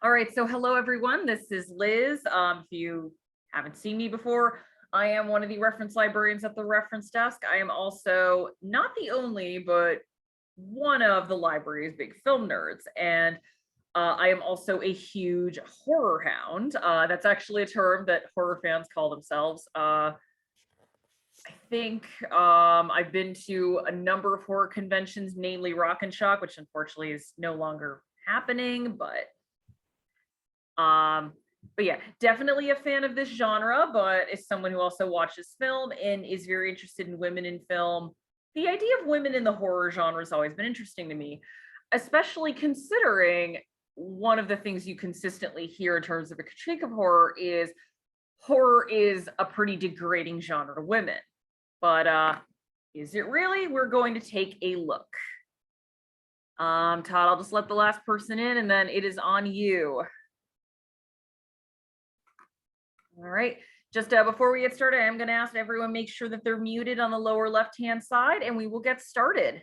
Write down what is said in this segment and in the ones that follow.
All right, so hello everyone. This is Liz. If you haven't seen me before, I am one of the reference librarians at the reference desk. I am also not the only, but one of the library's big film nerds. And I am also a huge horror hound. That's actually a term that horror fans call themselves. I think I've been to a number of horror conventions, namely Rock and Shock, which unfortunately is no longer happening, but yeah, definitely a fan of this genre, but is someone who also watches film and is very interested in women in film. The idea of women in the horror genre has always been interesting to me, especially considering one of the things you consistently hear in terms of a critique of horror is a pretty degrading genre to women. But is it really? We're going to take a look. Todd, I'll just let the last person in and then it is on you. All right, just before we get started, I'm going to ask everyone make sure that they're muted on the lower left-hand side and we will get started.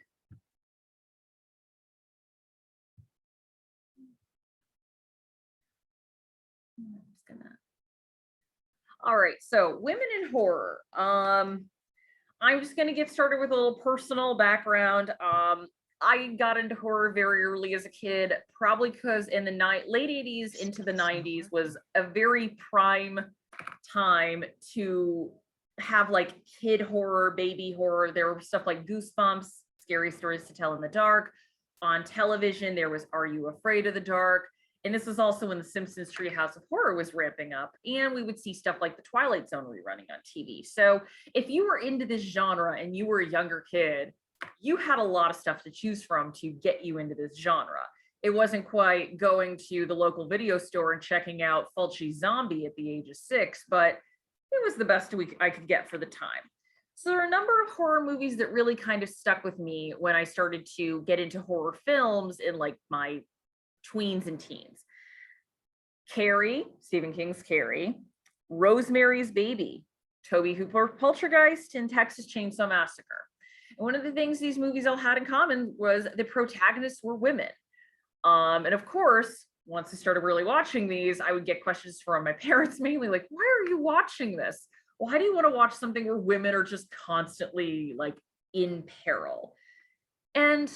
All right, so women in horror. I'm just going to get started with a little personal background. I got into horror very early as a kid, probably because in the late 80s into the 90s was a very prime time to have like kid horror, baby horror. There were stuff like Goosebumps, Scary Stories to Tell in the Dark. On television, there was Are You Afraid of the Dark? And this was also when the Simpsons Treehouse of Horror was ramping up, and we would see stuff like the Twilight Zone rerunning on TV. So if you were into this genre and you were a younger kid, you had a lot of stuff to choose from to get you into this genre. It wasn't quite going to the local video store and checking out Fulci Zombie at the age of 6, but it was the best I could get for the time. So there are a number of horror movies that really kind of stuck with me when I started to get into horror films in like my tweens and teens. Carrie, Stephen King's Carrie, Rosemary's Baby, Tobe Hooper Poltergeist, and Texas Chainsaw Massacre. And one of the things these movies all had in common was the protagonists were women. And of course, once I started really watching these, I would get questions from my parents mainly like, why are you watching this? Why do you want to watch something where women are just constantly like in peril? And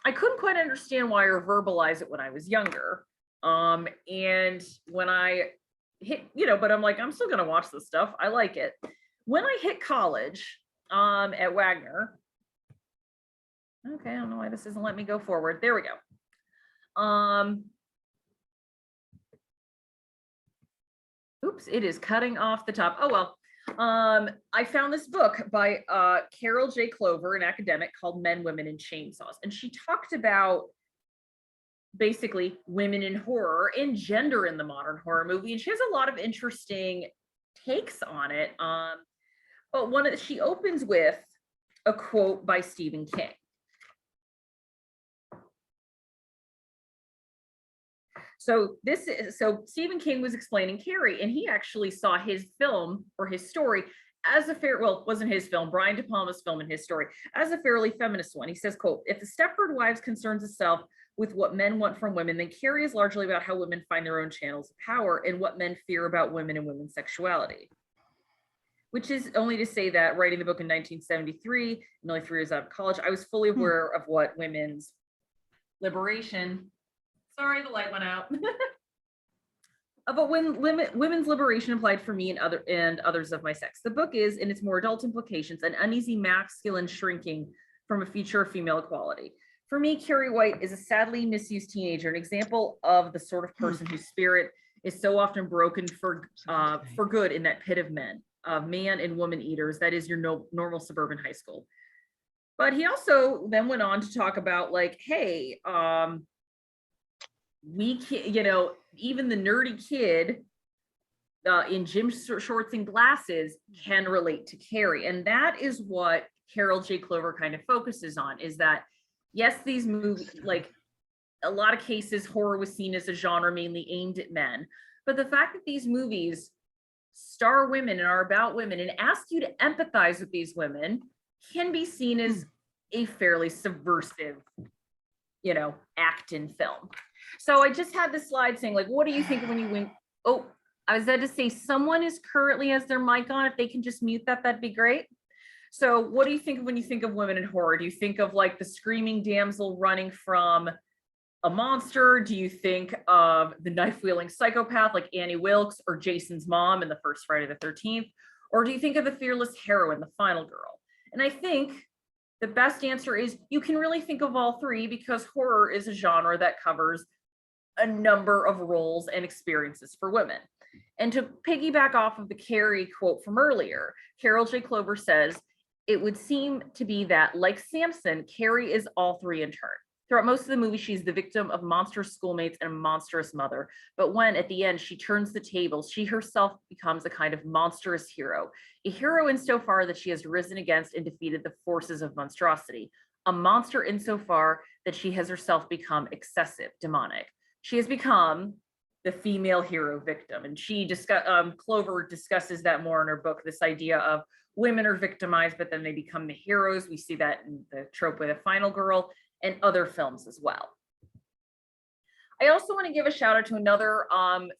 I couldn't quite understand why or verbalize it when I was younger. And when I hit, but I'm like, I'm still going to watch this stuff. I like it. When I hit college at Wagner, okay, I don't know why this isn't letting me go forward. There we go. Oops, it is cutting off the top. Oh, well. I found this book by Carol J. Clover, an academic, called Men, Women, and Chainsaws. And she talked about basically women in horror and gender in the modern horror movie. And she has a lot of interesting takes on it. But she opens with a quote by Stephen King. So Stephen King was explaining Carrie, and he actually saw his film or his story as a it wasn't his film, Brian De Palma's film and his story, as a fairly feminist one. He says, quote, if the Stepford Wives concerns itself with what men want from women, then Carrie is largely about how women find their own channels of power and what men fear about women and women's sexuality. Which is only to say that writing the book in 1973, and only 3 years out of college, I was fully aware of what women's liberation, sorry, the light went out. But when women's liberation applied for me and others of my sex. The book is, in its more adult implications, an uneasy masculine shrinking from a future of female equality. For me, Carrie White is a sadly misused teenager, an example of the sort of person whose spirit is so often broken for good in that pit of men, man and woman eaters, that is your normal suburban high school. But he also then went on to talk about like, hey, we can, even the nerdy kid in gym shorts and glasses can relate to Carrie. And that is what Carol J. Clover kind of focuses on, is that, yes, these movies, like a lot of cases, horror was seen as a genre mainly aimed at men. But the fact that these movies star women and are about women and ask you to empathize with these women can be seen as a fairly subversive, act in film. So I just had this slide saying, like, what do you think when you win? Oh, I was about to say someone is currently has their mic on. If they can just mute that, that'd be great. So what do you think when you think of women in horror? Do you think of like the screaming damsel running from a monster? Do you think of the knife-wielding psychopath like Annie Wilkes or Jason's mom in the first Friday the 13th? Or do you think of the fearless heroine, the final girl? And I think the best answer is you can really think of all three, because horror is a genre that covers a number of roles and experiences for women. And to piggyback off of the Carrie quote from earlier, Carol J. Clover says, it would seem to be that, like Samson, Carrie is all three in turn. Throughout most of the movie, she's the victim of monstrous schoolmates and a monstrous mother. But when, at the end, she turns the tables, she herself becomes a kind of monstrous hero. A hero insofar that she has risen against and defeated the forces of monstrosity. A monster insofar that she has herself become excessive, demonic. She has become the female hero victim. And Clover discusses that more in her book, this idea of women are victimized, but then they become the heroes. We see that in the trope with the final girl and other films as well. I also want to give a shout out to another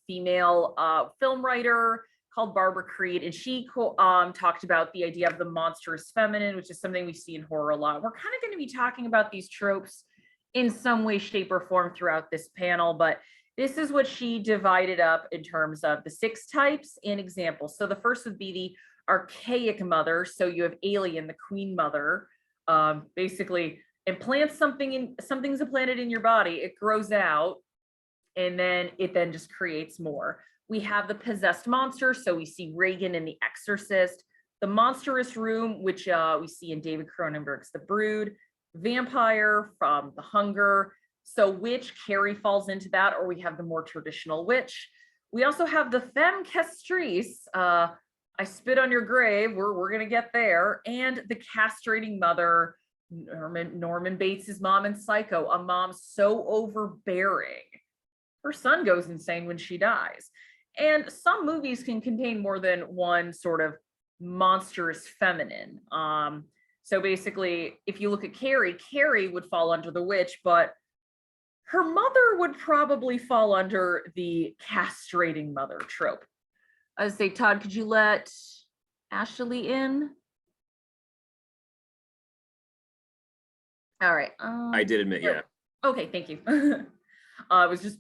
female film writer called Barbara Creed, and she talked about the idea of the monstrous feminine, which is something we see in horror a lot. We're kind of going to be talking about these tropes in some way, shape, or form throughout this panel, but this is what she divided up in terms of the 6 types and examples. So the first would be the archaic mother. So you have Alien, the queen mother, basically implants something's implanted in your body, it grows out, and then it just creates more. We have the possessed monster. So we see Regan in The Exorcist, the monstrous room, which we see in David Cronenberg's The Brood, vampire from The Hunger. So witch, Carrie falls into that, or we have the more traditional witch. We also have the femme castrice, I spit on your grave, we're gonna get there, and the castrating mother, Norman Bates' mom in Psycho, a mom so overbearing, her son goes insane when she dies. And some movies can contain more than one sort of monstrous feminine. So basically, if you look at Carrie would fall under the witch, but her mother would probably fall under the castrating mother trope. I would say, Todd, could you let Ashley in? All right. I did admit, yeah. Okay, thank you. I was just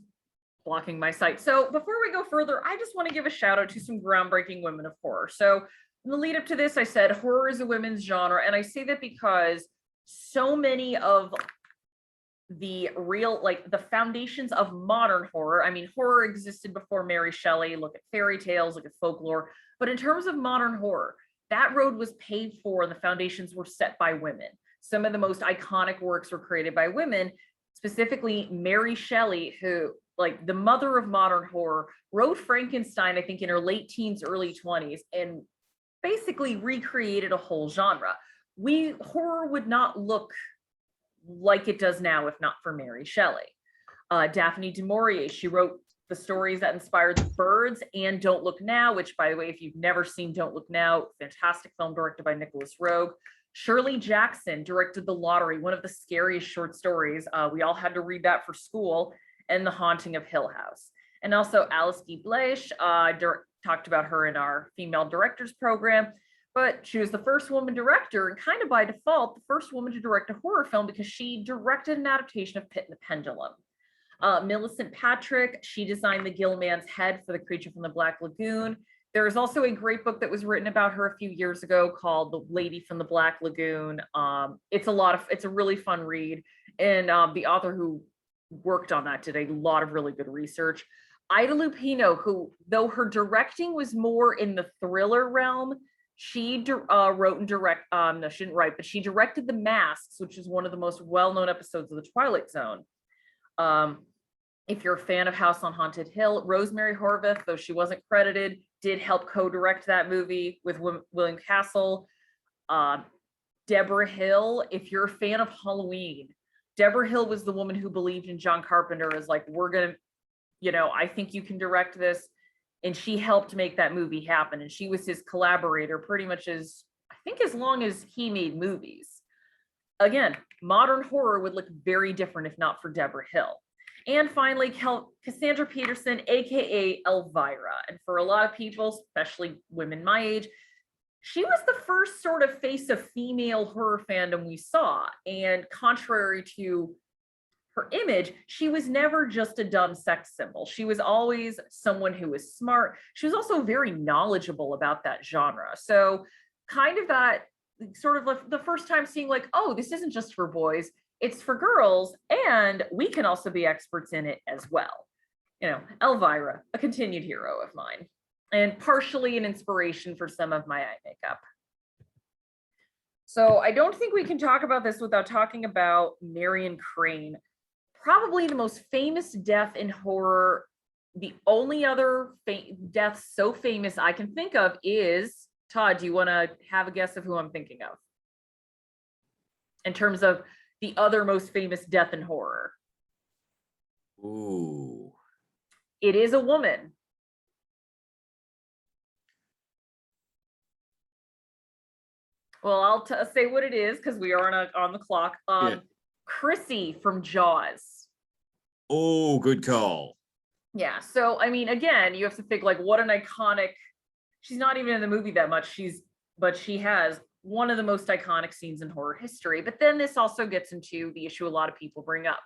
blocking my site. So before we go further, I just want to give a shout out to some groundbreaking women of horror. So in the lead up to this, I said horror is a women's genre. And I say that because so many of the real, like the foundations of modern horror, I mean, horror existed before Mary Shelley, look at fairy tales, look at folklore, but in terms of modern horror, that road was paved for and the foundations were set by women. Some of the most iconic works were created by women, specifically Mary Shelley, who, like the mother of modern horror, wrote Frankenstein, I think in her late teens, early 20s, and basically recreated a whole genre. Horror would not look like it does now if not for Mary Shelley. Daphne du Maurier, she wrote the stories that inspired The Birds and Don't Look Now, which, by the way, if you've never seen Don't Look Now, fantastic film directed by Nicholas Roeg. Shirley Jackson directed The Lottery, one of the scariest short stories. We all had to read that for school, and The Haunting of Hill House. And also Alice Guy Blache, talked about her in our female directors program, but she was the first woman director, and kind of by default, the first woman to direct a horror film because she directed an adaptation of Pit and the Pendulum. Millicent Patrick, she designed the gill man's head for The Creature from the Black Lagoon. There is also a great book that was written about her a few years ago called The Lady from the Black Lagoon. It's a really fun read. And the author who worked on that did a lot of really good research. Ida Lupino, who, though her directing was more in the thriller realm, she wrote and no, she didn't write, but she directed The Masks, which is one of the most well-known episodes of The Twilight Zone. If you're a fan of House on Haunted Hill, Rosemary Horvath, though she wasn't credited, did help co-direct that movie with William Castle. Deborah Hill, if you're a fan of Halloween, Deborah Hill was the woman who believed in John Carpenter as like, we're gonna, I think you can direct this. And she helped make that movie happen. And she was his collaborator pretty much as long as he made movies. Again, modern horror would look very different if not for Deborah Hill. And finally, Cassandra Peterson, aka Elvira. And for a lot of people, especially women my age, she was the first sort of face of female horror fandom we saw. And contrary to her image, she was never just a dumb sex symbol. She was always someone who was smart. She was also very knowledgeable about that genre. So kind of that sort of like the first time seeing like, oh, this isn't just for boys, it's for girls, and we can also be experts in it as well. You know, Elvira, a continued hero of mine, and partially an inspiration for some of my eye makeup. So I don't think we can talk about this without talking about Marion Crane, probably the most famous death in horror. The only other death so famous I can think of is, Todd, do you want to have a guess of who I'm thinking of? In terms of the other most famous death in horror. Ooh. It is a woman. Well, I'll say what it is because we are on the clock. Yeah. Chrissy from Jaws. Oh, good call. Yeah. So, I mean, again, you have to think like what an iconic, she's not even in the movie that much. But she has one of the most iconic scenes in horror history. But then this also gets into the issue a lot of people bring up.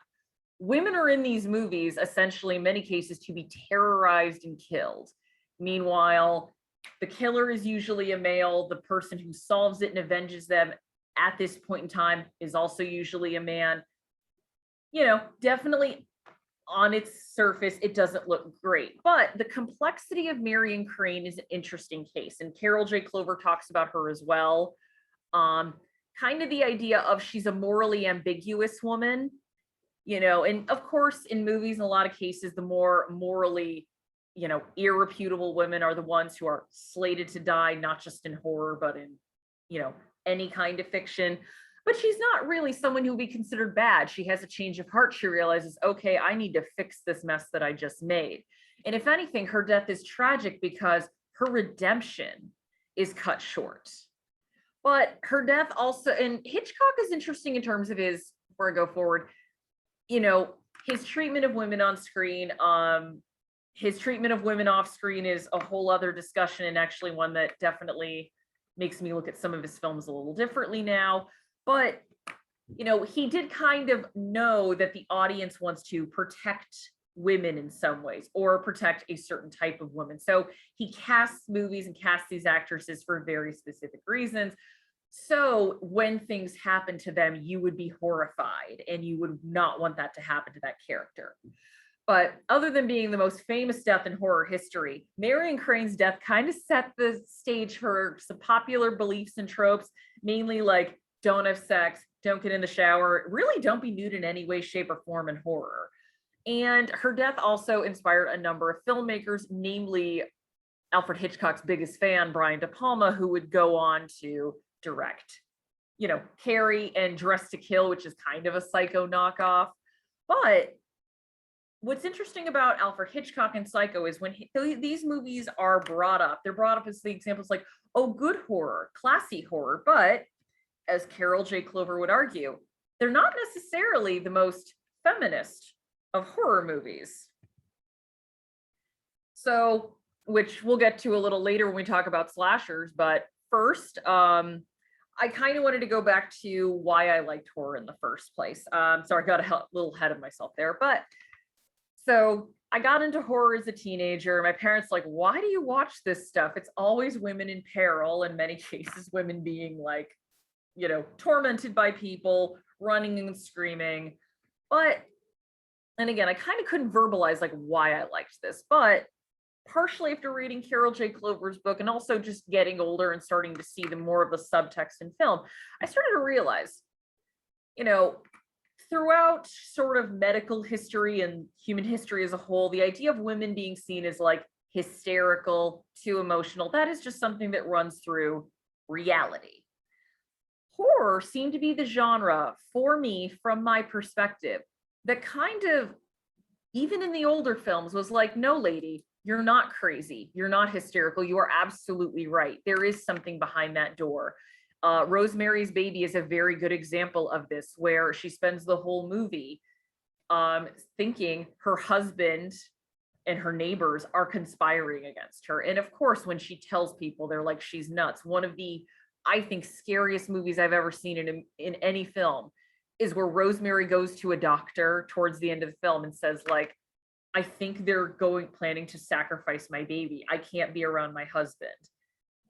Women are in these movies, essentially, in many cases, to be terrorized and killed. Meanwhile, the killer is usually a male. The person who solves it and avenges them at this point in time is also usually a man. You know, definitely on its surface, it doesn't look great. But the complexity of Marion Crane is an interesting case. And Carol J. Clover talks about her as well. Kind of the idea of she's a morally ambiguous woman, you know, and of course, in movies, in a lot of cases, the more morally, you know, irreputable women are the ones who are slated to die, not just in horror, but in, you know, any kind of fiction. But she's not really someone who would be considered bad. She has a change of heart. She realizes, okay, I need to fix this mess that I just made. And if anything, her death is tragic because her redemption is cut short. But her death also, and Hitchcock is interesting in terms of his, before I go forward, you know, his treatment of women on screen. His treatment of women off screen is a whole other discussion, and actually one that definitely makes me look at some of his films a little differently now. But, you know, he did kind of know that the audience wants to protect women in some ways or protect a certain type of woman. So he casts movies and casts these actresses for very specific reasons. So when things happen to them, you would be horrified and you would not want that to happen to that character. But other than being the most famous death in horror history, Marion Crane's death kind of set the stage for some popular beliefs and tropes, mainly like don't have sex, don't get in the shower, really don't be nude in any way, shape, or form in horror. And her death also inspired a number of filmmakers, namely Alfred Hitchcock's biggest fan, Brian De Palma, who would go on to direct, you know, Carrie and Dressed to Kill, which is kind of a Psycho knockoff. But what's interesting about Alfred Hitchcock and Psycho is when these movies are brought up, they're brought up as the examples like, oh, good horror, classy horror. But as Carol J. Clover would argue, they're not necessarily the most feminist of horror movies. So, which we'll get to a little later when we talk about slashers. But first, I kind of wanted to go back to why I liked horror in the first place. Sorry, I got a little ahead of myself there. But so I got into horror as a teenager. My parents like, why do you watch this stuff? It's always women in peril, in many cases, women being like, you know, tormented by people, running and screaming. But, and again, I kind of couldn't verbalize like why I liked this, but partially after reading Carol J. Clover's book and also just getting older and starting to see the more of the subtext in film, I started to realize, you know, throughout sort of medical history and human history as a whole, the idea of women being seen as like hysterical, too emotional, that is just something that runs through reality. Horror seemed to be the genre for me, from my perspective, that kind of, even in the older films, was like, no, lady, you're not crazy. You're not hysterical. You are absolutely right. There is something behind that door. Rosemary's Baby is a very good example of this, where she spends the whole movie thinking her husband and her neighbors are conspiring against her. And of course, when she tells people, they're like, she's nuts. One of the, I think, scariest movies I've ever seen in any film is where Rosemary goes to a doctor towards the end of the film and says, like, I think they're planning to sacrifice my baby. I can't be around my husband.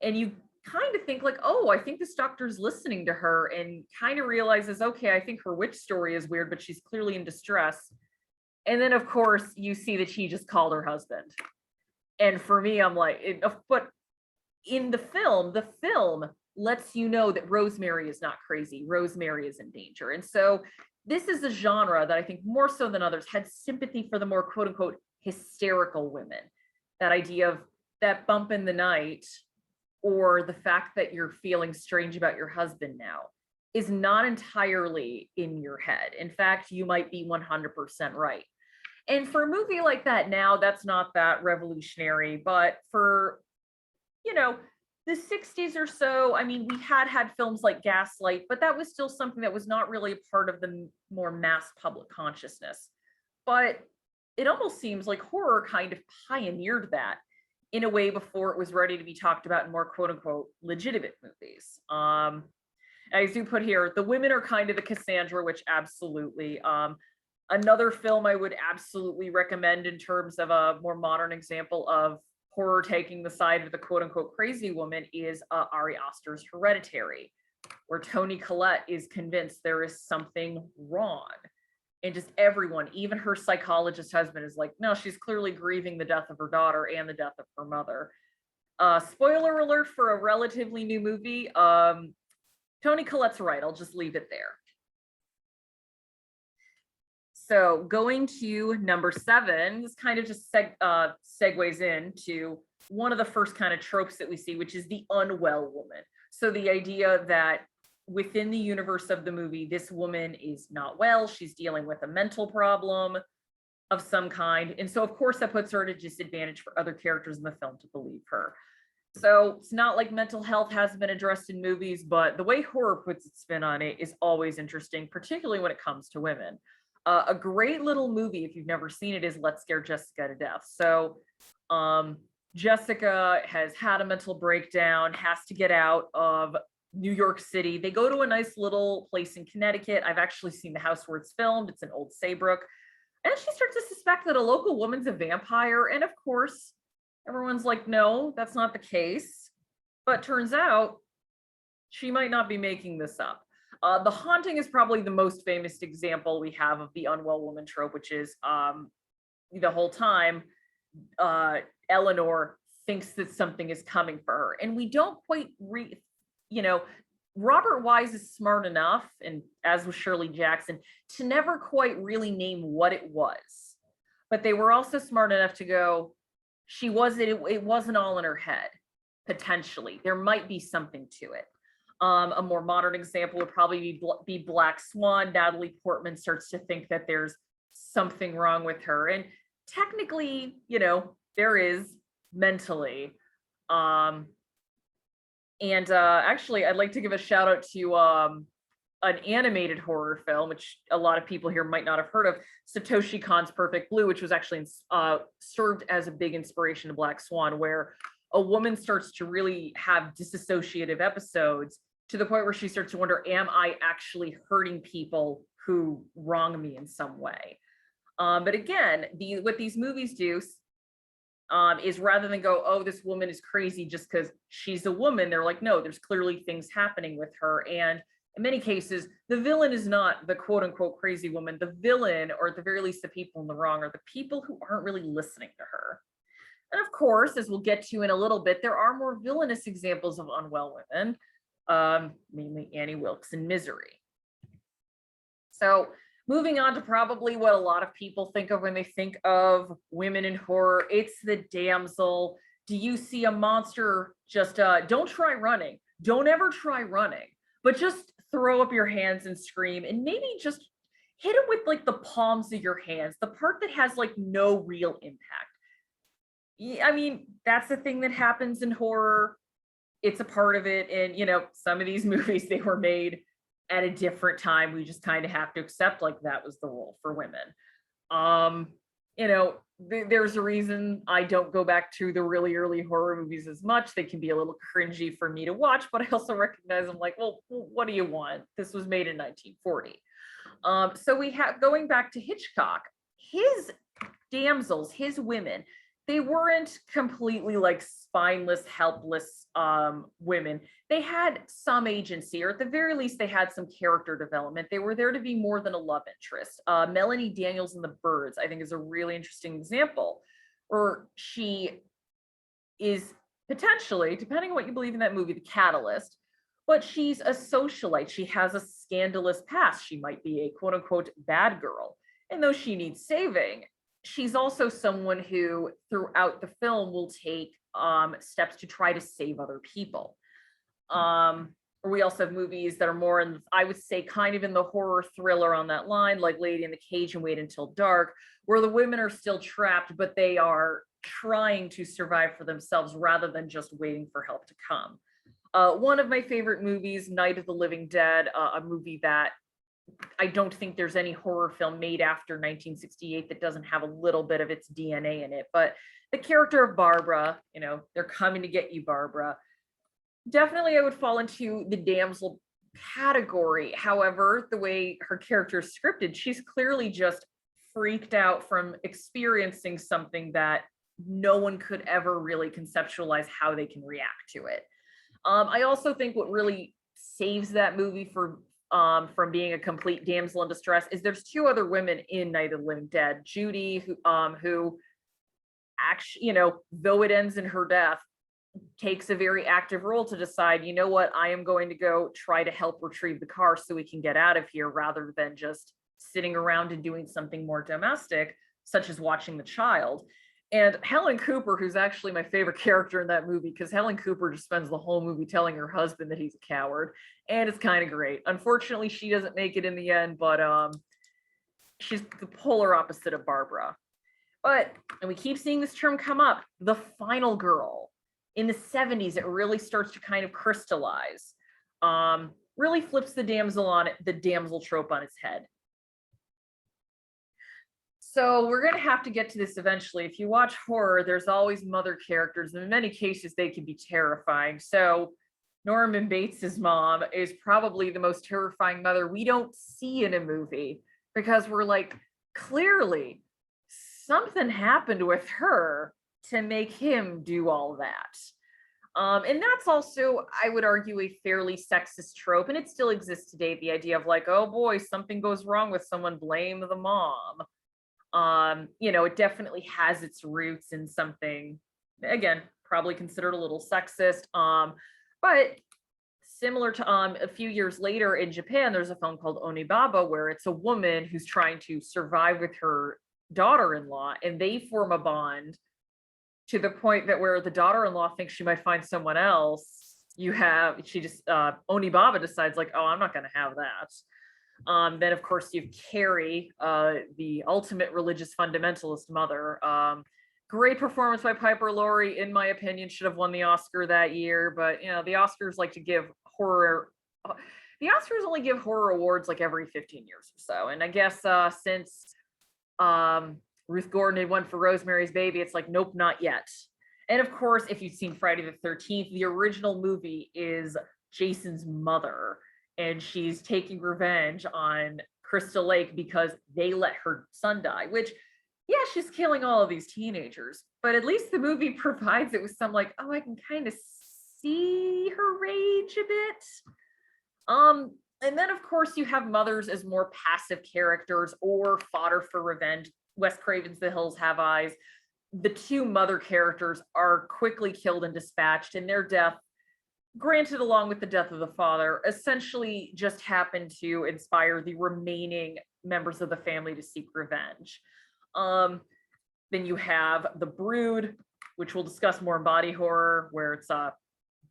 And you kind of think like, oh, I think this doctor's listening to her, and kind of realizes, okay, I think her witch story is weird, but she's clearly in distress. And then of course you see that she just called her husband. And for me, I'm like, but in the film lets you know that Rosemary is not crazy. Rosemary is in danger. And so this is a genre that I think more so than others had sympathy for the more quote unquote hysterical women. That idea of that bump in the night, or the fact that you're feeling strange about your husband now, is not entirely in your head. In fact, you might be 100% right. And for a movie like that now, that's not that revolutionary, but for, the 60s or so, I mean, we had films like Gaslight, but that was still something that was not really a part of the more mass public consciousness. But it almost seems like horror kind of pioneered that in a way before it was ready to be talked about in more quote unquote legitimate movies. As you put here, the women are kind of the Cassandra, which absolutely. Another film I would absolutely recommend in terms of a more modern example of horror taking the side of the quote unquote crazy woman is Ari Aster's Hereditary, where Toni Collette is convinced there is something wrong. And just everyone, even her psychologist husband, is like, no, she's clearly grieving the death of her daughter and the death of her mother. Spoiler alert for a relatively new movie. Toni Collette's right. I'll just leave it there. So going to number 7, this kind of just segues into one of the first kind of tropes that we see, which is the unwell woman. So the idea that within the universe of the movie, this woman is not well. She's dealing with a mental problem of some kind. And so, of course, that puts her at a disadvantage for other characters in the film to believe her. So it's not like mental health hasn't been addressed in movies, but the way horror puts its spin on it is always interesting, particularly when it comes to women. A great little movie, if you've never seen it, is Let's Scare Jessica to Death. So Jessica has had a mental breakdown, has to get out of New York City. They go to a nice little place in Connecticut. I've actually seen the house where it's filmed. It's in Old Saybrook. And she starts to suspect that a local woman's a vampire. And of course, everyone's like, no, that's not the case. But turns out she might not be making this up. The Haunting is probably the most famous example we have of the unwell woman trope, which is the whole time Eleanor thinks that something is coming for her. And we don't quite Robert Wise is smart enough, and as was Shirley Jackson, to never quite really name what it was. But they were also smart enough to go, it wasn't all in her head, potentially. There might be something to it. A more modern example would probably be Black Swan. Natalie Portman starts to think that there's something wrong with her. And technically, there is mentally. Actually, I'd like to give a shout out to an animated horror film, which a lot of people here might not have heard of, Satoshi Kon's Perfect Blue, which was actually served as a big inspiration to Black Swan, where a woman starts to really have disassociative episodes to the point where she starts to wonder, am I actually hurting people who wrong me in some way? But again, what these movies do is rather than go, oh, this woman is crazy just because she's a woman, they're like, no, there's clearly things happening with her. And in many cases, the villain is not the quote unquote crazy woman. The villain, or at the very least, the people in the wrong, are the people who aren't really listening to her. And of course, as we'll get to in a little bit, there are more villainous examples of unwell women, mainly Annie Wilkes in Misery. So moving on to probably what a lot of people think of when they think of women in horror, it's the damsel. Do you see a monster? Just don't try running. Don't ever try running, but just throw up your hands and scream, and maybe just hit it with like the palms of your hands, the part that has like no real impact. I mean, that's the thing that happens in horror. It's a part of it. And, some of these movies, they were made at a different time. We just kind of have to accept like that was the role for women. You know, there's a reason I don't go back to the really early horror movies as much. They can be a little cringy for me to watch, but I also recognize I'm like, well, what do you want? This was made in 1940. So we have, going back to Hitchcock, his damsels, his women, they weren't completely like spineless, helpless women. They had some agency, or at the very least, they had some character development. They were there to be more than a love interest. Melanie Daniels in The Birds, I think, is a really interesting example, where she is potentially, depending on what you believe in that movie, the catalyst, but she's a socialite. She has a scandalous past. She might be a quote unquote bad girl. And though she needs saving, she's also someone who throughout the film will take steps to try to save other people. Or we also have movies that are more in, I would say, kind of in the horror thriller on that line, like Lady in the Cage and Wait Until Dark, where the women are still trapped, but they are trying to survive for themselves rather than just waiting for help to come. One of my favorite movies, Night of the Living Dead, a movie that I don't think there's any horror film made after 1968 that doesn't have a little bit of its DNA in it. But the character of Barbara, you know, they're coming to get you, Barbara. Definitely, I would fall into the damsel category. However, the way her character is scripted, she's clearly just freaked out from experiencing something that no one could ever really conceptualize how they can react to it. I also think what really saves that movie from being a complete damsel in distress is there's two other women in Night of the Living Dead. Judy, who actually, you know, though it ends in her death, takes a very active role to decide, you know what, I am going to go try to help retrieve the car so we can get out of here, rather than just sitting around and doing something more domestic, such as watching the child. And Helen Cooper, who's actually my favorite character in that movie, because Helen Cooper just spends the whole movie telling her husband that he's a coward, and it's kind of great. Unfortunately, she doesn't make it in the end, but she's the polar opposite of Barbara. But, and we keep seeing this term come up, the final girl. In the 70s, it really starts to kind of crystallize. Really flips the damsel trope on its head. So we're going to have to get to this eventually. If you watch horror, there's always mother characters, and in many cases, they can be terrifying. So Norman Bates's mom is probably the most terrifying mother we don't see in a movie, because we're like, clearly something happened with her to make him do all that. And that's also, I would argue, a fairly sexist trope, and it still exists today. The idea of like, oh boy, something goes wrong with someone, blame the mom. You know, it definitely has its roots in something, again, probably considered a little sexist. But similar to a few years later in Japan, there's a film called Onibaba, where it's a woman who's trying to survive with her daughter-in-law, and they form a bond to the point that where the daughter-in-law thinks she might find someone else. Onibaba decides like, oh, I'm not going to have that. Then, of course, you have Carrie, the ultimate religious fundamentalist mother. Great performance by Piper Laurie, in my opinion, should have won the Oscar that year. But, you know, the Oscars like to give horror. The Oscars only give horror awards like every 15 years or so. And I guess since Ruth Gordon had won for Rosemary's Baby, it's like, nope, not yet. And of course, if you've seen Friday the 13th, the original movie is Jason's mother, and she's taking revenge on Crystal Lake because they let her son die, which, yeah, she's killing all of these teenagers, but at least the movie provides it with some like, oh, I can kind of see her rage a bit. And then, of course, you have mothers as more passive characters or fodder for revenge. Wes Craven's The Hills Have Eyes. The two mother characters are quickly killed and dispatched, and their death, granted along with the death of the father, essentially just happened to inspire the remaining members of the family to seek revenge. Then you have The Brood, which we'll discuss more in body horror, where it's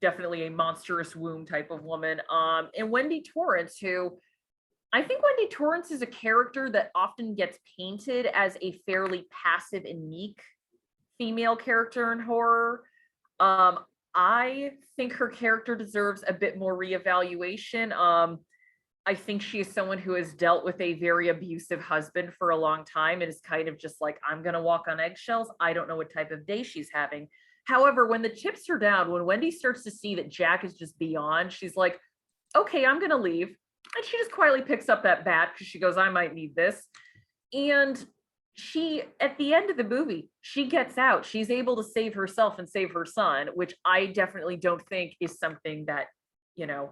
definitely a monstrous womb type of woman. And Wendy Torrance, who I think Wendy Torrance is a character that often gets painted as a fairly passive and meek female character in horror. I think her character deserves a bit more reevaluation. I think she is someone who has dealt with a very abusive husband for a long time and is kind of just like, I'm going to walk on eggshells. I don't know what type of day she's having. However, when the chips are down, when Wendy starts to see that Jack is just beyond, she's like, okay, I'm going to leave. And she just quietly picks up that bat because she goes, I might need this. And she, at the end of the movie, she gets out. She's able to save herself and save her son, which I definitely don't think is something that, you know,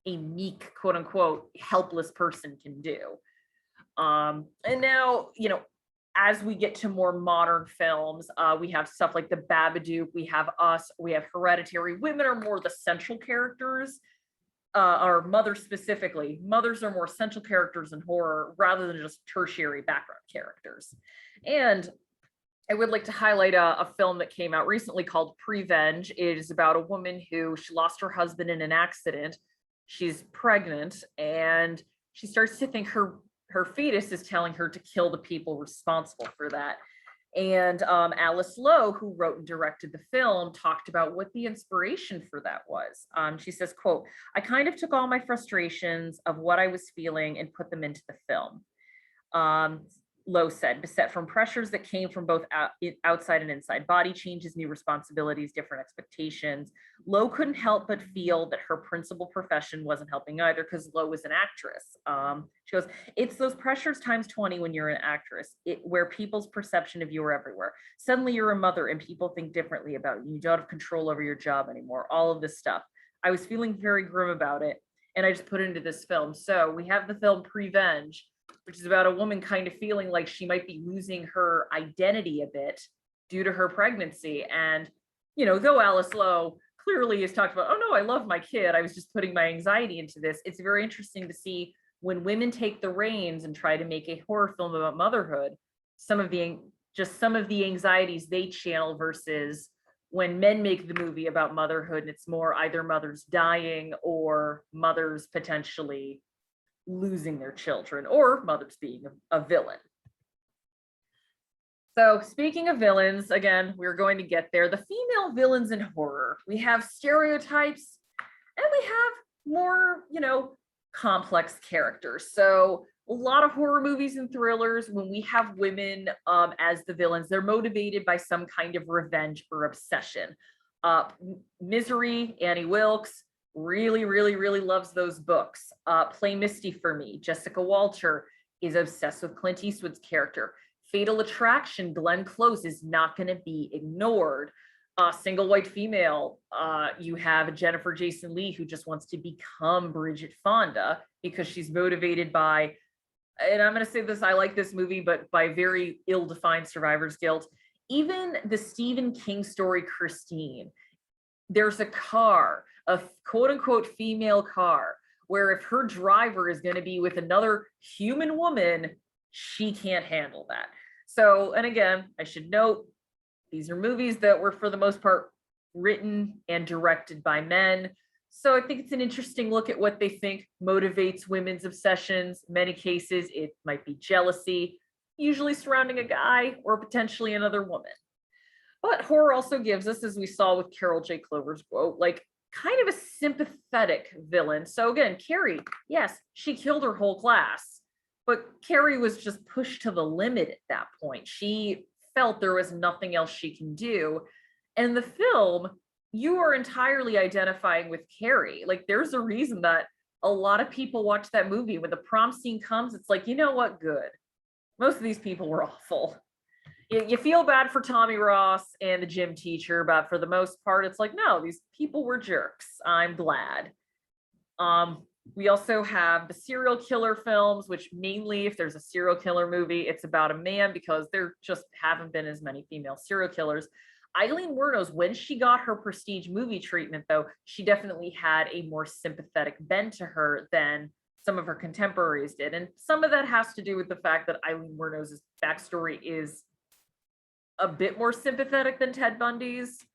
a meek, quote unquote, helpless person can do. And now, you know, as we get to more modern films, we have stuff like The Babadook, we have Us, we have Hereditary. Women are more the central characters, or mothers specifically. Mothers are more central characters in horror rather than just tertiary background characters. And I would like to highlight a film that came out recently called Prevenge. It is about a woman who she lost her husband in an accident. She's pregnant and she starts to think her fetus is telling her to kill the people responsible for that. And Alice Lowe, who wrote and directed the film, talked about what the inspiration for that was. She says, quote, I kind of took all my frustrations of what I was feeling and put them into the film. Lowe said, beset from pressures that came from both outside and inside, body changes, new responsibilities, different expectations. Lowe couldn't help but feel that her principal profession wasn't helping either because Lowe was an actress. She goes, it's those pressures times 20 when you're an actress, where people's perception of you are everywhere. Suddenly you're a mother and people think differently about you. You don't have control over your job anymore, all of this stuff. I was feeling very grim about it and I just put it into this film. So we have the film Prevenge, which is about a woman kind of feeling like she might be losing her identity a bit due to her pregnancy. And, you know, though Alice Lowe clearly has talked about, oh no, I love my kid, I was just putting my anxiety into this. It's very interesting to see when women take the reins and try to make a horror film about motherhood, some of the anxieties they channel versus when men make the movie about motherhood and it's more either mothers dying or mothers potentially losing their children or mothers being a villain. So speaking of villains, again, we're going to get there. The female villains in horror. We have stereotypes and we have more, you know, complex characters. So a lot of horror movies and thrillers, when we have women as the villains, they're motivated by some kind of revenge or obsession. Misery, Annie Wilkes, really loves those books. Play Misty for Me. Jessica Walter is obsessed with Clint Eastwood's character. Fatal Attraction, Glenn Close is not going to be ignored. Single white female, you have Jennifer Jason Leigh, who just wants to become Bridget Fonda because she's motivated by, and I'm going to say this, I like this movie, but by very ill-defined survivor's guilt. Even the Stephen King story, Christine, there's a car, a quote unquote female car, where if her driver is going to be with another human woman, she can't handle that. So, and again, I should note, these are movies that were for the most part written and directed by men. So I think it's an interesting look at what they think motivates women's obsessions. In many cases, it might be jealousy, usually surrounding a guy or potentially another woman. But horror also gives us, as we saw with Carol J. Clover's quote, like kind of a sympathetic villain. So again, Carrie, yes, she killed her whole class, but Carrie was just pushed to the limit at that point. She felt there was nothing else she can do. And the film, you are entirely identifying with Carrie. Like there's a reason that a lot of people watch that movie. When the prom scene comes, it's like, you know what, good. Most of these people were awful. You feel bad for Tommy Ross and the gym teacher, but for the most part, it's like, no, these people were jerks. I'm glad. We also have the serial killer films, which mainly, if there's a serial killer movie, it's about a man because there just haven't been as many female serial killers. Eileen Wuornos, when she got her prestige movie treatment, though, she definitely had a more sympathetic bent to her than some of her contemporaries did. And some of that has to do with the fact that Eileen Wuornos' backstory is a bit more sympathetic than Ted Bundy's.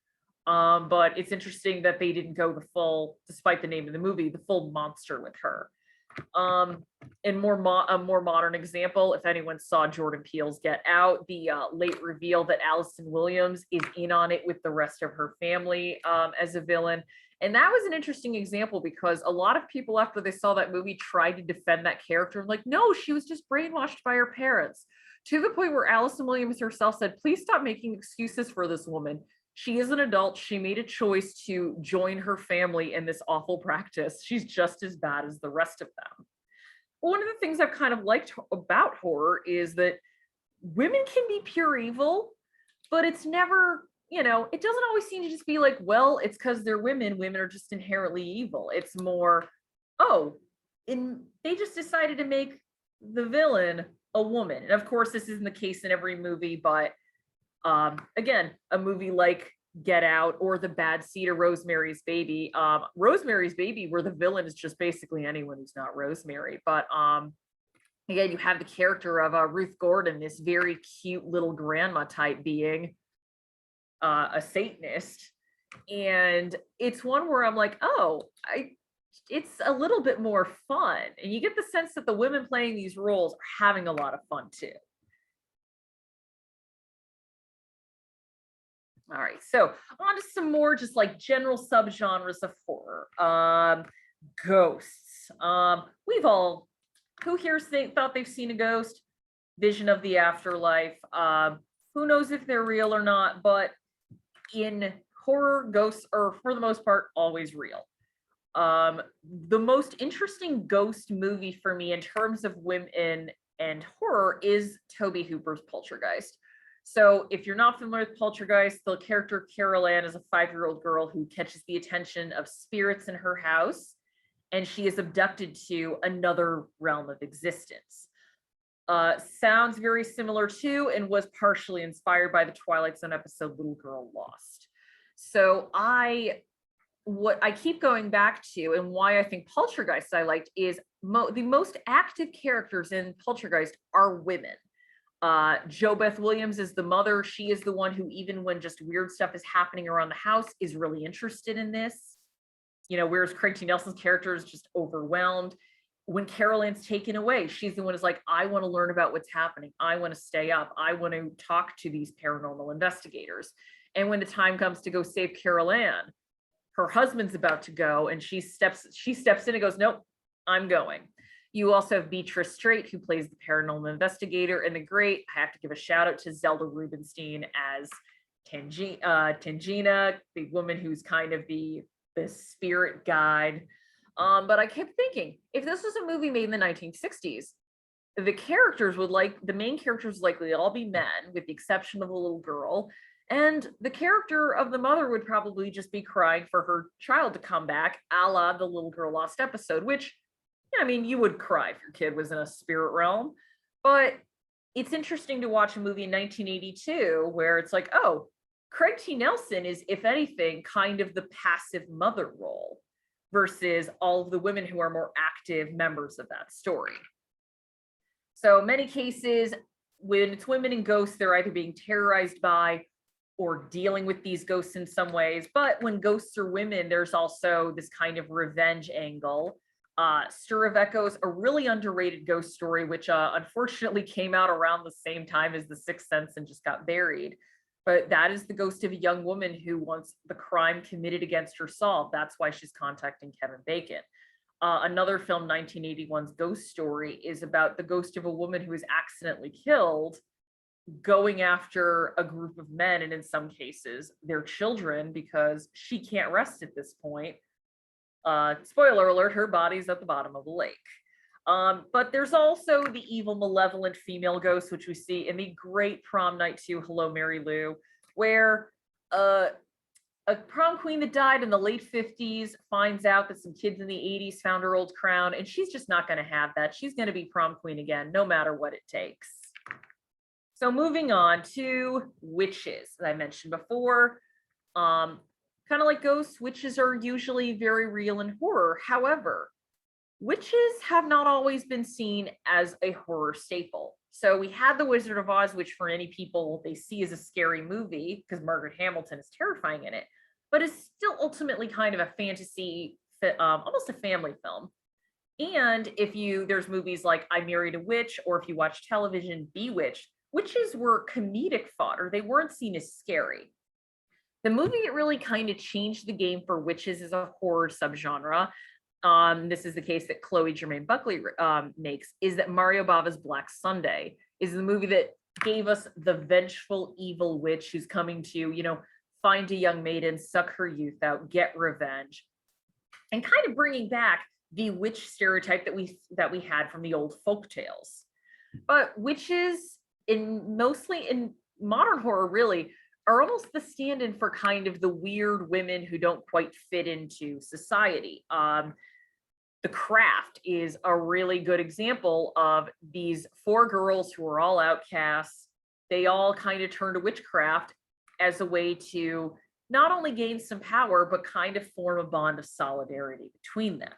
But it's interesting that they didn't go the full, despite the name of the movie, the full monster with her. In a more modern example, if anyone saw Jordan Peele's Get Out, the late reveal that Allison Williams is in on it with the rest of her family as a villain. And that was an interesting example because a lot of people after they saw that movie tried to defend that character. Like, no, she was just brainwashed by her parents, to the point where Allison Williams herself said, please stop making excuses for this woman. She is an adult. She made a choice to join her family in this awful practice. She's just as bad as the rest of them. One of the things I've kind of liked about horror is that women can be pure evil, but it's never, it doesn't always seem to just be like, well, it's because they're women. Women are just inherently evil. It's more, they just decided to make the villain a woman. And of course, this isn't the case in every movie, but again, a movie like Get Out or The Bad Seed or Rosemary's Baby. Rosemary's Baby, where the villain is just basically anyone who's not Rosemary. But again, you have the character of Ruth Gordon, this very cute little grandma type being, a Satanist. And it's one where I'm like, it's a little bit more fun. And you get the sense that the women playing these roles are having a lot of fun too. All right, so on to some more just like general subgenres of horror. Ghosts. Who here thought they've seen a ghost? Vision of the afterlife. Who knows if they're real or not, but in horror, ghosts are, for the most part, always real. The most interesting ghost movie for me in terms of women and horror is Tobe Hooper's Poltergeist. So if you're not familiar with Poltergeist, the character Carol Ann is a 5-year-old girl who catches the attention of spirits in her house, and she is abducted to another realm of existence. Sounds very similar to and was partially inspired by the Twilight Zone episode Little Girl Lost. So what I keep going back to and why I think Poltergeist I liked is the most active characters in Poltergeist are women. Jo Beth Williams is the mother. She is the one who, even when just weird stuff is happening around the house, is really interested in this. Whereas Craig T. Nelson's character is just overwhelmed. When Carol Ann's taken away, she's the one who's like, I want to learn about what's happening. I want to stay up. I want to talk to these paranormal investigators. And when the time comes to go save Carol Ann, her husband's about to go, and she steps in and goes, nope, I'm going. You also have Beatrice Straight, who plays the paranormal investigator, and I have to give a shout out to Zelda Rubinstein as Tangina, the woman who's kind of the spirit guide. But I kept thinking, if this was a movie made in the 1960s, the main characters would likely all be men, with the exception of a little girl. And the character of the mother would probably just be crying for her child to come back, a la the Little Girl Lost episode, which, you would cry if your kid was in a spirit realm. But it's interesting to watch a movie in 1982 where it's like, oh, Craig T. Nelson is, if anything, kind of the passive mother role versus all of the women who are more active members of that story. So in many cases, when it's women and ghosts, they're either being terrorized by or dealing with these ghosts in some ways. But when ghosts are women, there's also this kind of revenge angle. Stir of Echoes, a really underrated ghost story, which unfortunately came out around the same time as The Sixth Sense and just got buried. But that is the ghost of a young woman who wants the crime committed against her solved. That's why she's contacting Kevin Bacon. Another film, 1981's Ghost Story, is about the ghost of a woman who is accidentally killed, going after a group of men, and in some cases, their children, because she can't rest at this point. Spoiler alert, her body's at the bottom of the lake. But there's also the evil, malevolent female ghost, which we see in the great Prom Night 2, Hello, Mary Lou, where a prom queen that died in the late 50s finds out that some kids in the 80s found her old crown, and she's just not going to have that. She's going to be prom queen again, no matter what it takes. So moving on to witches, as I mentioned before. Kind of like ghosts, witches are usually very real in horror. However, witches have not always been seen as a horror staple. So we had The Wizard of Oz, which for many people they see as a scary movie because Margaret Hamilton is terrifying in it, but is still ultimately kind of a fantasy, almost a family film. And there's movies like I Married a Witch, or if you watch television, Bewitched, witches were comedic fodder. They weren't seen as scary. The movie that really kind of changed the game for witches as a horror subgenre, this is the case that Chloe Jermaine Buckley makes, is that Mario Bava's Black Sunday is the movie that gave us the vengeful evil witch who's coming to, find a young maiden, suck her youth out, get revenge, and kind of bringing back the witch stereotype that we had from the old folk tales. But witches, mostly in modern horror, really are almost the stand-in for kind of the weird women who don't quite fit into society. The Craft is a really good example of these 4 girls who are all outcasts. They all kind of turn to witchcraft as a way to not only gain some power, but kind of form a bond of solidarity between them.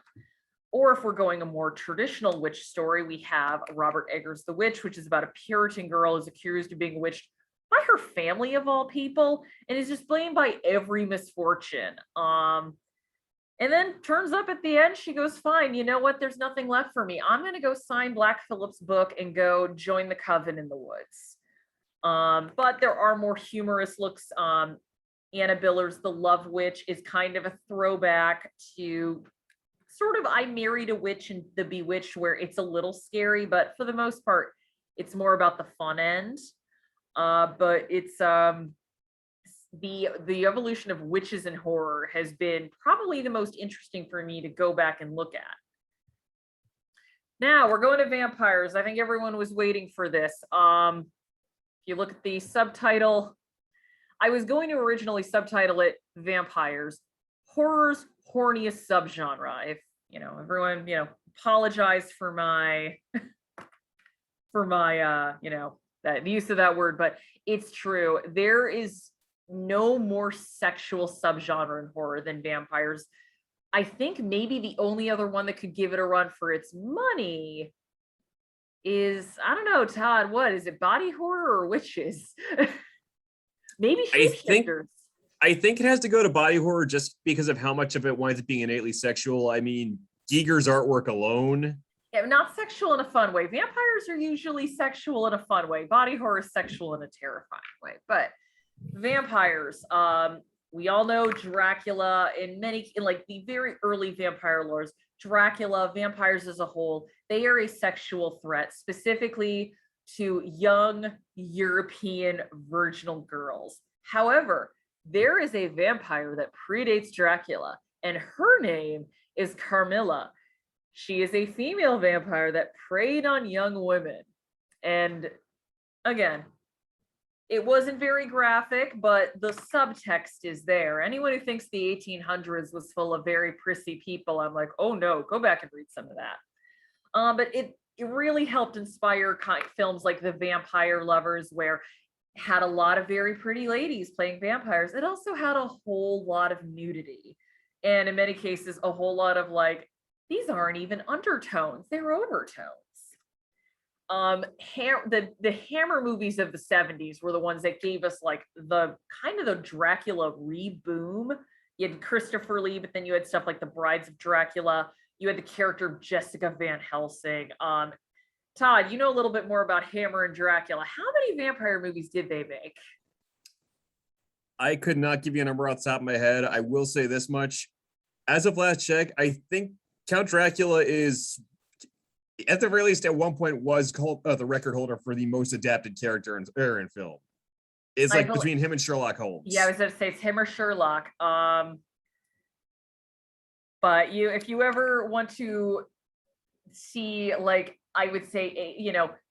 Or if we're going a more traditional witch story, we have Robert Eggers' The Witch, which is about a Puritan girl who's accused of being witched by her family of all people, and is just blamed by every misfortune. And then turns up at the end, she goes, fine, you know what? There's nothing left for me. I'm going to go sign Black Phillip's book and go join the coven in the woods. But there are more humorous looks. Anna Biller's The Love Witch is kind of a throwback to sort of I Married a Witch and The Bewitched, where it's a little scary, but for the most part, it's more about the fun end. But it's the evolution of witches in horror has been probably the most interesting for me to go back and look at. Now we're going to vampires. I think everyone was waiting for this. If you look at the subtitle, I was going to originally subtitle it Vampires, Horror's Horniest Subgenre. If everyone, apologize for my that use of that word, but it's true. There is no more sexual subgenre in horror than vampires. I think maybe the only other one that could give it a run for its money is, I don't know, Todd, what is it, body horror or witches? Maybe shapeshifters. I think it has to go to body horror just because of how much of it winds up being innately sexual. I mean, Giger's artwork alone. Yeah, not sexual in a fun way. Vampires are usually sexual in a fun way. Body horror is sexual in a terrifying way. But vampires, we all know Dracula in like the very early vampire lores, Dracula, vampires as a whole, they are a sexual threat, specifically to young European virginal girls. However, there is a vampire that predates Dracula, and her name is Carmilla. She is a female vampire that preyed on young women. And again, it wasn't very graphic, but the subtext is there. Anyone who thinks the 1800s was full of very prissy people, I'm like, oh no, go back and read some of that. But it really helped inspire films like The Vampire Lovers, where it had a lot of very pretty ladies playing vampires. It also had a whole lot of nudity. And in many cases, a whole lot of like, these aren't even undertones, they're overtones. The Hammer movies of the 70s were the ones that gave us like the kind of the Dracula reboom. You had Christopher Lee, but then you had stuff like The Brides of Dracula. You had the character of Jessica Van Helsing. Todd, you know a little bit more about Hammer and Dracula. How many vampire movies did they make? I could not give you a number off the top of my head. I will say this much. As of last check, I think Count Dracula is, at the very least, at one point was called the record holder for the most adapted character in film. It's like between him and Sherlock Holmes. Yeah, I was going to say it's him or Sherlock. But if you ever want to see, like, I would say,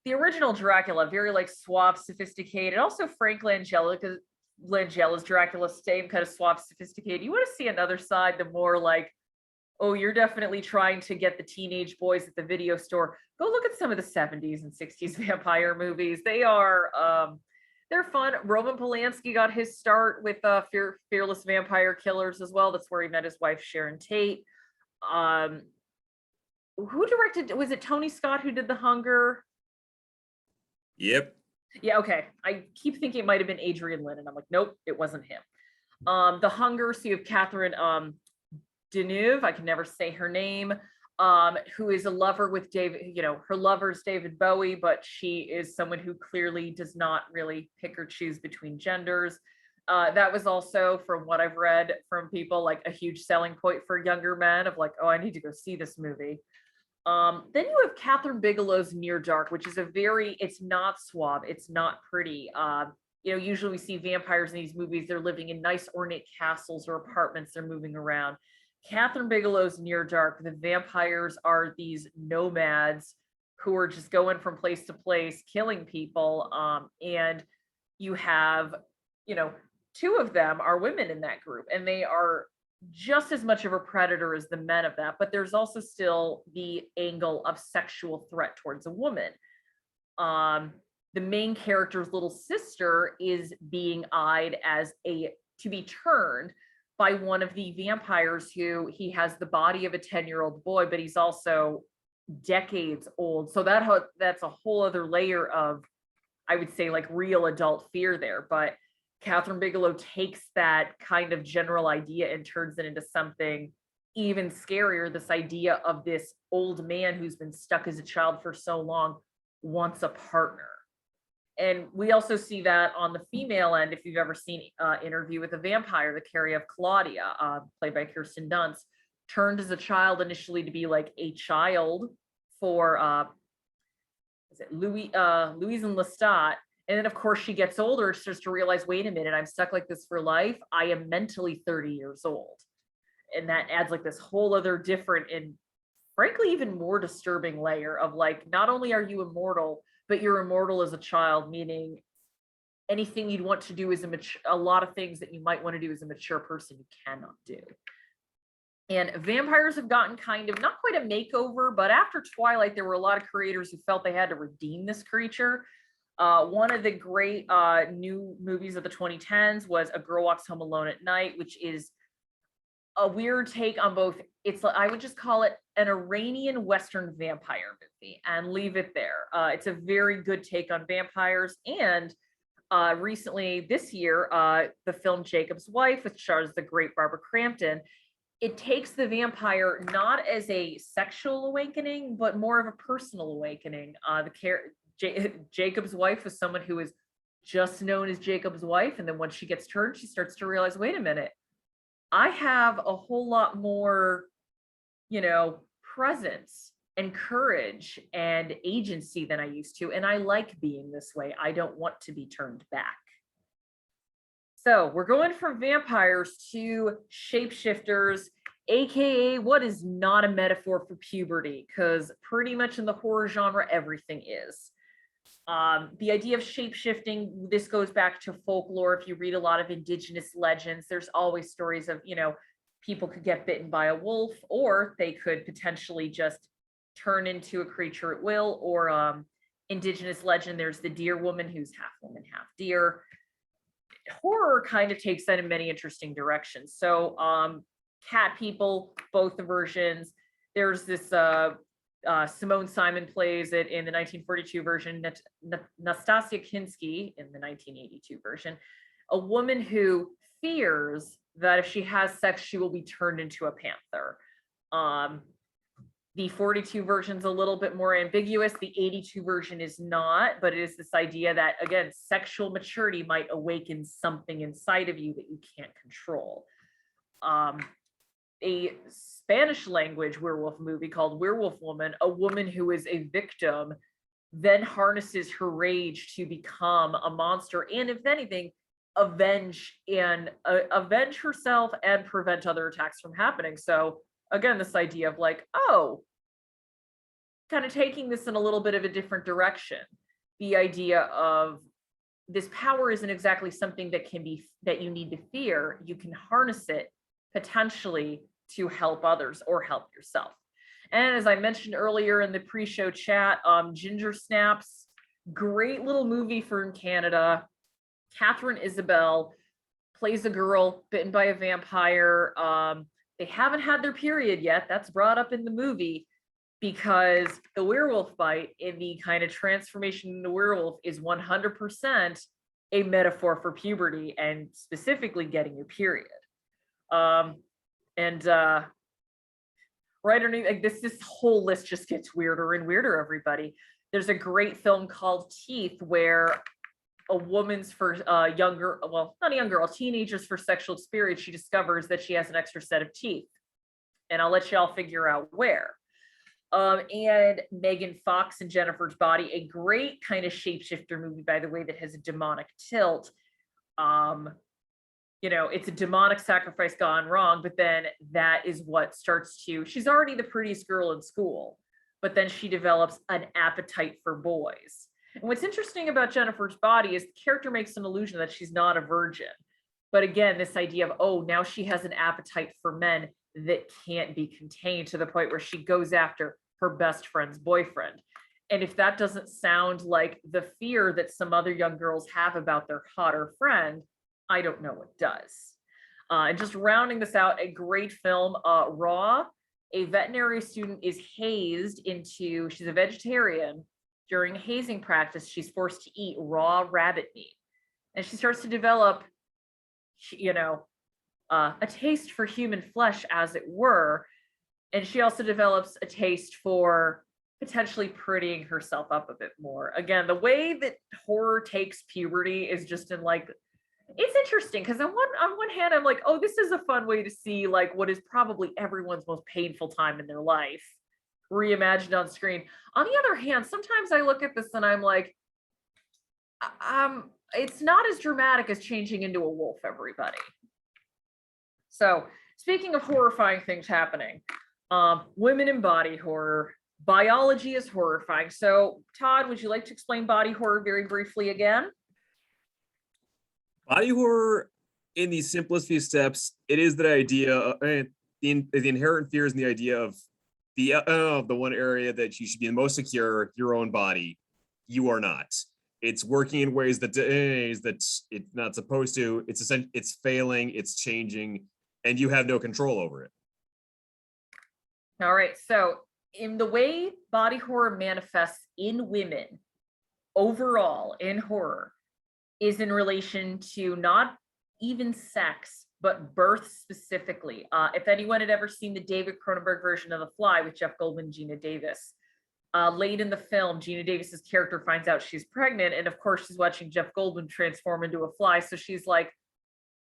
the original Dracula, very like suave, sophisticated. Also Frank Langella's Dracula, same kind of suave, sophisticated. You want to see another side, the more like, oh, you're definitely trying to get the teenage boys at the video store. Go look at some of the 70s and 60s vampire movies. They are, they're fun. Roman Polanski got his start with Fearless Vampire Killers as well. That's where he met his wife, Sharon Tate. Who directed, was it Tony Scott who did The Hunger? Yep. Yeah, okay. I keep thinking it might have been Adrian Lynn, and I'm like, nope, it wasn't him. The Hunger, so you have Catherine Deneuve, I can never say her name. who is a lover with David, her lover's David Bowie, but she is someone who clearly does not really pick or choose between genders. That was also, from what I've read from people, like a huge selling point for younger men of like, oh, I need to go see this movie. Then you have Catherine Bigelow's Near Dark, which is it's not suave, it's not pretty. Usually we see vampires in these movies, they're living in nice ornate castles or apartments, they're moving around. Catherine Bigelow's Near Dark, the vampires are these nomads who are just going from place to place, killing people. And you have, two of them are women in that group, and they are just as much of a predator as the men of that. But there's also still the angle of sexual threat towards a woman. The main character's little sister is being eyed as to be turned by one of the vampires who he has the body of a 10-year-old boy, but he's also decades old. So that's a whole other layer of, I would say, like real adult fear there. But Catherine Bigelow takes that kind of general idea and turns it into something even scarier. This idea of this old man who's been stuck as a child for so long wants a partner. And we also see that on the female end. If you've ever seen Interview with a Vampire, the Carrie of Claudia, played by Kirsten Dunst, turned as a child initially to be like a child for Louise and Lestat. And then of course she gets older, she starts to realize, wait a minute, I'm stuck like this for life. I am mentally 30 years old. And that adds like this whole other different and frankly even more disturbing layer of like, not only are you immortal, but you're immortal as a child, meaning anything you'd want to do as a lot of things that you might want to do as a mature person, you cannot do. And vampires have gotten kind of, not quite a makeover, but after Twilight, there were a lot of creators who felt they had to redeem this creature. One of the great new movies of the 2010s was A Girl Walks Home Alone at Night, which is a weird take on both. I would just call it an Iranian Western vampire movie and leave it there. It's a very good take on vampires. And recently this year, the film Jacob's Wife, which stars the great Barbara Crampton, it takes the vampire not as a sexual awakening, but more of a personal awakening. Jacob's wife is someone who is just known as Jacob's wife. And then when she gets turned, she starts to realize, wait a minute, I have a whole lot more, presence and courage and agency than I used to. And I like being this way. I don't want to be turned back. So we're going from vampires to shapeshifters, AKA what is not a metaphor for puberty, because pretty much in the horror genre, everything is. The idea of shapeshifting, this goes back to folklore. If you read a lot of indigenous legends, there's always stories of, people could get bitten by a wolf, or they could potentially just turn into a creature at will, or indigenous legend, there's the deer woman who's half woman, half deer. Horror kind of takes that in many interesting directions. So cat people, both the versions. There's this Simone Simon plays it in the 1942 version, Nastasia Kinski in the 1982 version, a woman who fears that if she has sex, she will be turned into a panther. The 42 version is a little bit more ambiguous. The 82 version is not, but it is this idea that, again, sexual maturity might awaken something inside of you that you can't control. A Spanish language werewolf movie called Werewolf Woman, a woman who is a victim then harnesses her rage to become a monster, and if anything, avenge herself and prevent other attacks from happening. So again, this idea of like, oh, kind of taking this in a little bit of a different direction. The idea of this power isn't exactly something that you need to fear. You can harness it potentially to help others or help yourself. And as I mentioned earlier in the pre-show chat, Ginger Snaps, great little movie from Canada. Catherine Isabelle plays a girl bitten by a vampire. They haven't had their period yet. That's brought up in the movie because the werewolf bite in the kind of transformation into werewolf is 100% a metaphor for puberty and specifically getting your period. right underneath, like this whole list just gets weirder and weirder, everybody. There's a great film called Teeth where a woman's first younger, well, not a young girl, teenager's first sexual experience, she discovers that she has an extra set of teeth. And I'll let y'all figure out where. And Megan Fox and Jennifer's Body, a great kind of shapeshifter movie, by the way, that has a demonic tilt. It's a demonic sacrifice gone wrong, but then that is what starts to, she's already the prettiest girl in school, but then she develops an appetite for boys. And what's interesting about Jennifer's Body is the character makes an illusion that she's not a virgin. But again, this idea of, oh, now she has an appetite for men that can't be contained, to the point where she goes after her best friend's boyfriend. And if that doesn't sound like the fear that some other young girls have about their hotter friend, I don't know what does. And just rounding this out, a great film, Raw. A veterinary student is hazed into, she's a vegetarian. During hazing practice, she's forced to eat raw rabbit meat. And she starts to develop, a taste for human flesh, as it were. And she also develops a taste for potentially prettying herself up a bit more. Again, the way that horror takes puberty is just in like, it's interesting because on one hand, I'm like, oh, this is a fun way to see like what is probably everyone's most painful time in their life reimagined on screen. On the other hand, sometimes I look at this and I'm like, it's not as dramatic as changing into a wolf, everybody. So speaking of horrifying things happening, women in body horror, biology is horrifying. So Todd, would you like to explain body horror very briefly again? Body horror, in the simplest few steps, it is the idea, the inherent fears and the idea of the one area that you should be the most secure, your own body. You are not. It's working in ways that it's not supposed to. It's failing. It's changing, and you have no control over it. All right. So in the way body horror manifests in women overall in horror is in relation to not even sex, but birth specifically. If anyone had ever seen the David Cronenberg version of The Fly with Jeff Goldblum and Gina Davis, late in the film, Gina Davis's character finds out she's pregnant, and of course she's watching Jeff Goldblum transform into a fly, so she's like,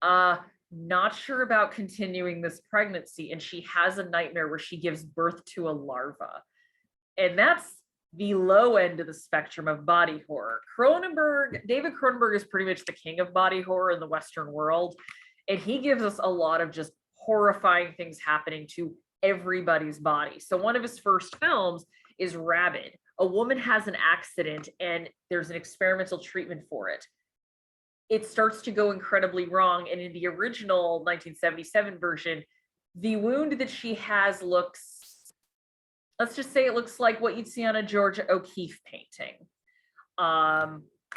not sure about continuing this pregnancy, and she has a nightmare where she gives birth to a larva. And that's the low end of the spectrum of body horror. David Cronenberg is pretty much the king of body horror in the Western world, and he gives us a lot of just horrifying things happening to everybody's body. So one of his first films is Rabid. A woman has an accident and there's an experimental treatment for it. It starts to go incredibly wrong. And in the original 1977 version, the wound that she has looks, let's just say it looks like what you'd see on a Georgia O'Keeffe painting.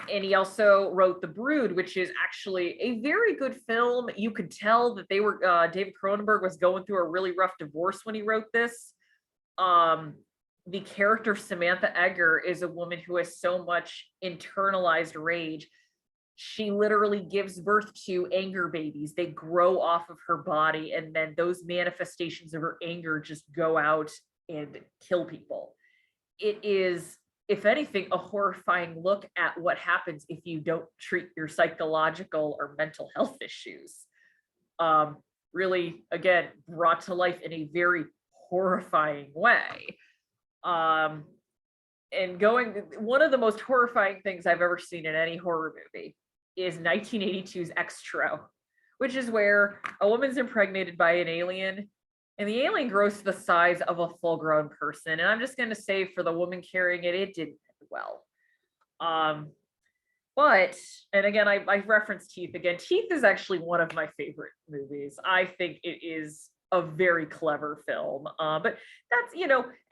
And he also wrote The Brood, which is actually a very good film. You could tell that David Cronenberg was going through a really rough divorce when he wrote this. The character Samantha Eggar is a woman who has so much internalized rage. She literally gives birth to anger babies. They grow off of her body, and then those manifestations of her anger just go out and kill people. It is, if anything, a horrifying look at what happens if you don't treat your psychological or mental health issues. Really, again, brought to life in a very horrifying way. And one of the most horrifying things I've ever seen in any horror movie is 1982's Extro, which is where a woman's impregnated by an alien, and the alien grows to the size of a full-grown person. And I'm just going to say, for the woman carrying it, it didn't end well. But, and again, I referenced Teeth again. Teeth is actually one of my favorite movies. I think it is a very clever film. But that's,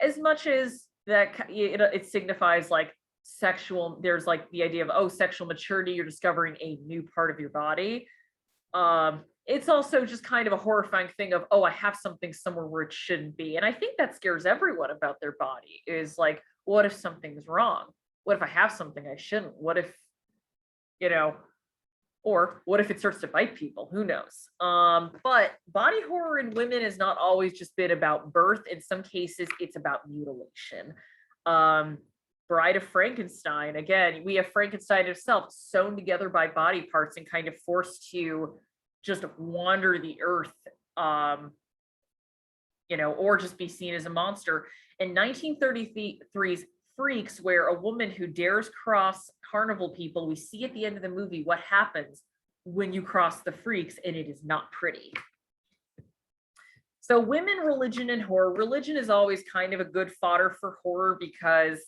as much as that, it signifies like sexual, there's like the idea of, oh, sexual maturity, you're discovering a new part of your body. It's also just kind of a horrifying thing of, oh, I have something somewhere where it shouldn't be. And I think that scares everyone about their body, is like, what if something's wrong? What if I have something I shouldn't? What if, Or what if it starts to bite people? Who knows? But body horror in women has not always just been about birth. In some cases, it's about mutilation. Bride of Frankenstein, again, we have Frankenstein himself sewn together by body parts and kind of forced to just wander the earth, or just be seen as a monster. In 1933's Freaks, where a woman who dares cross carnival people, we see at the end of the movie what happens when you cross the freaks, and it is not pretty. So women, religion, and horror. Religion is always kind of a good fodder for horror because,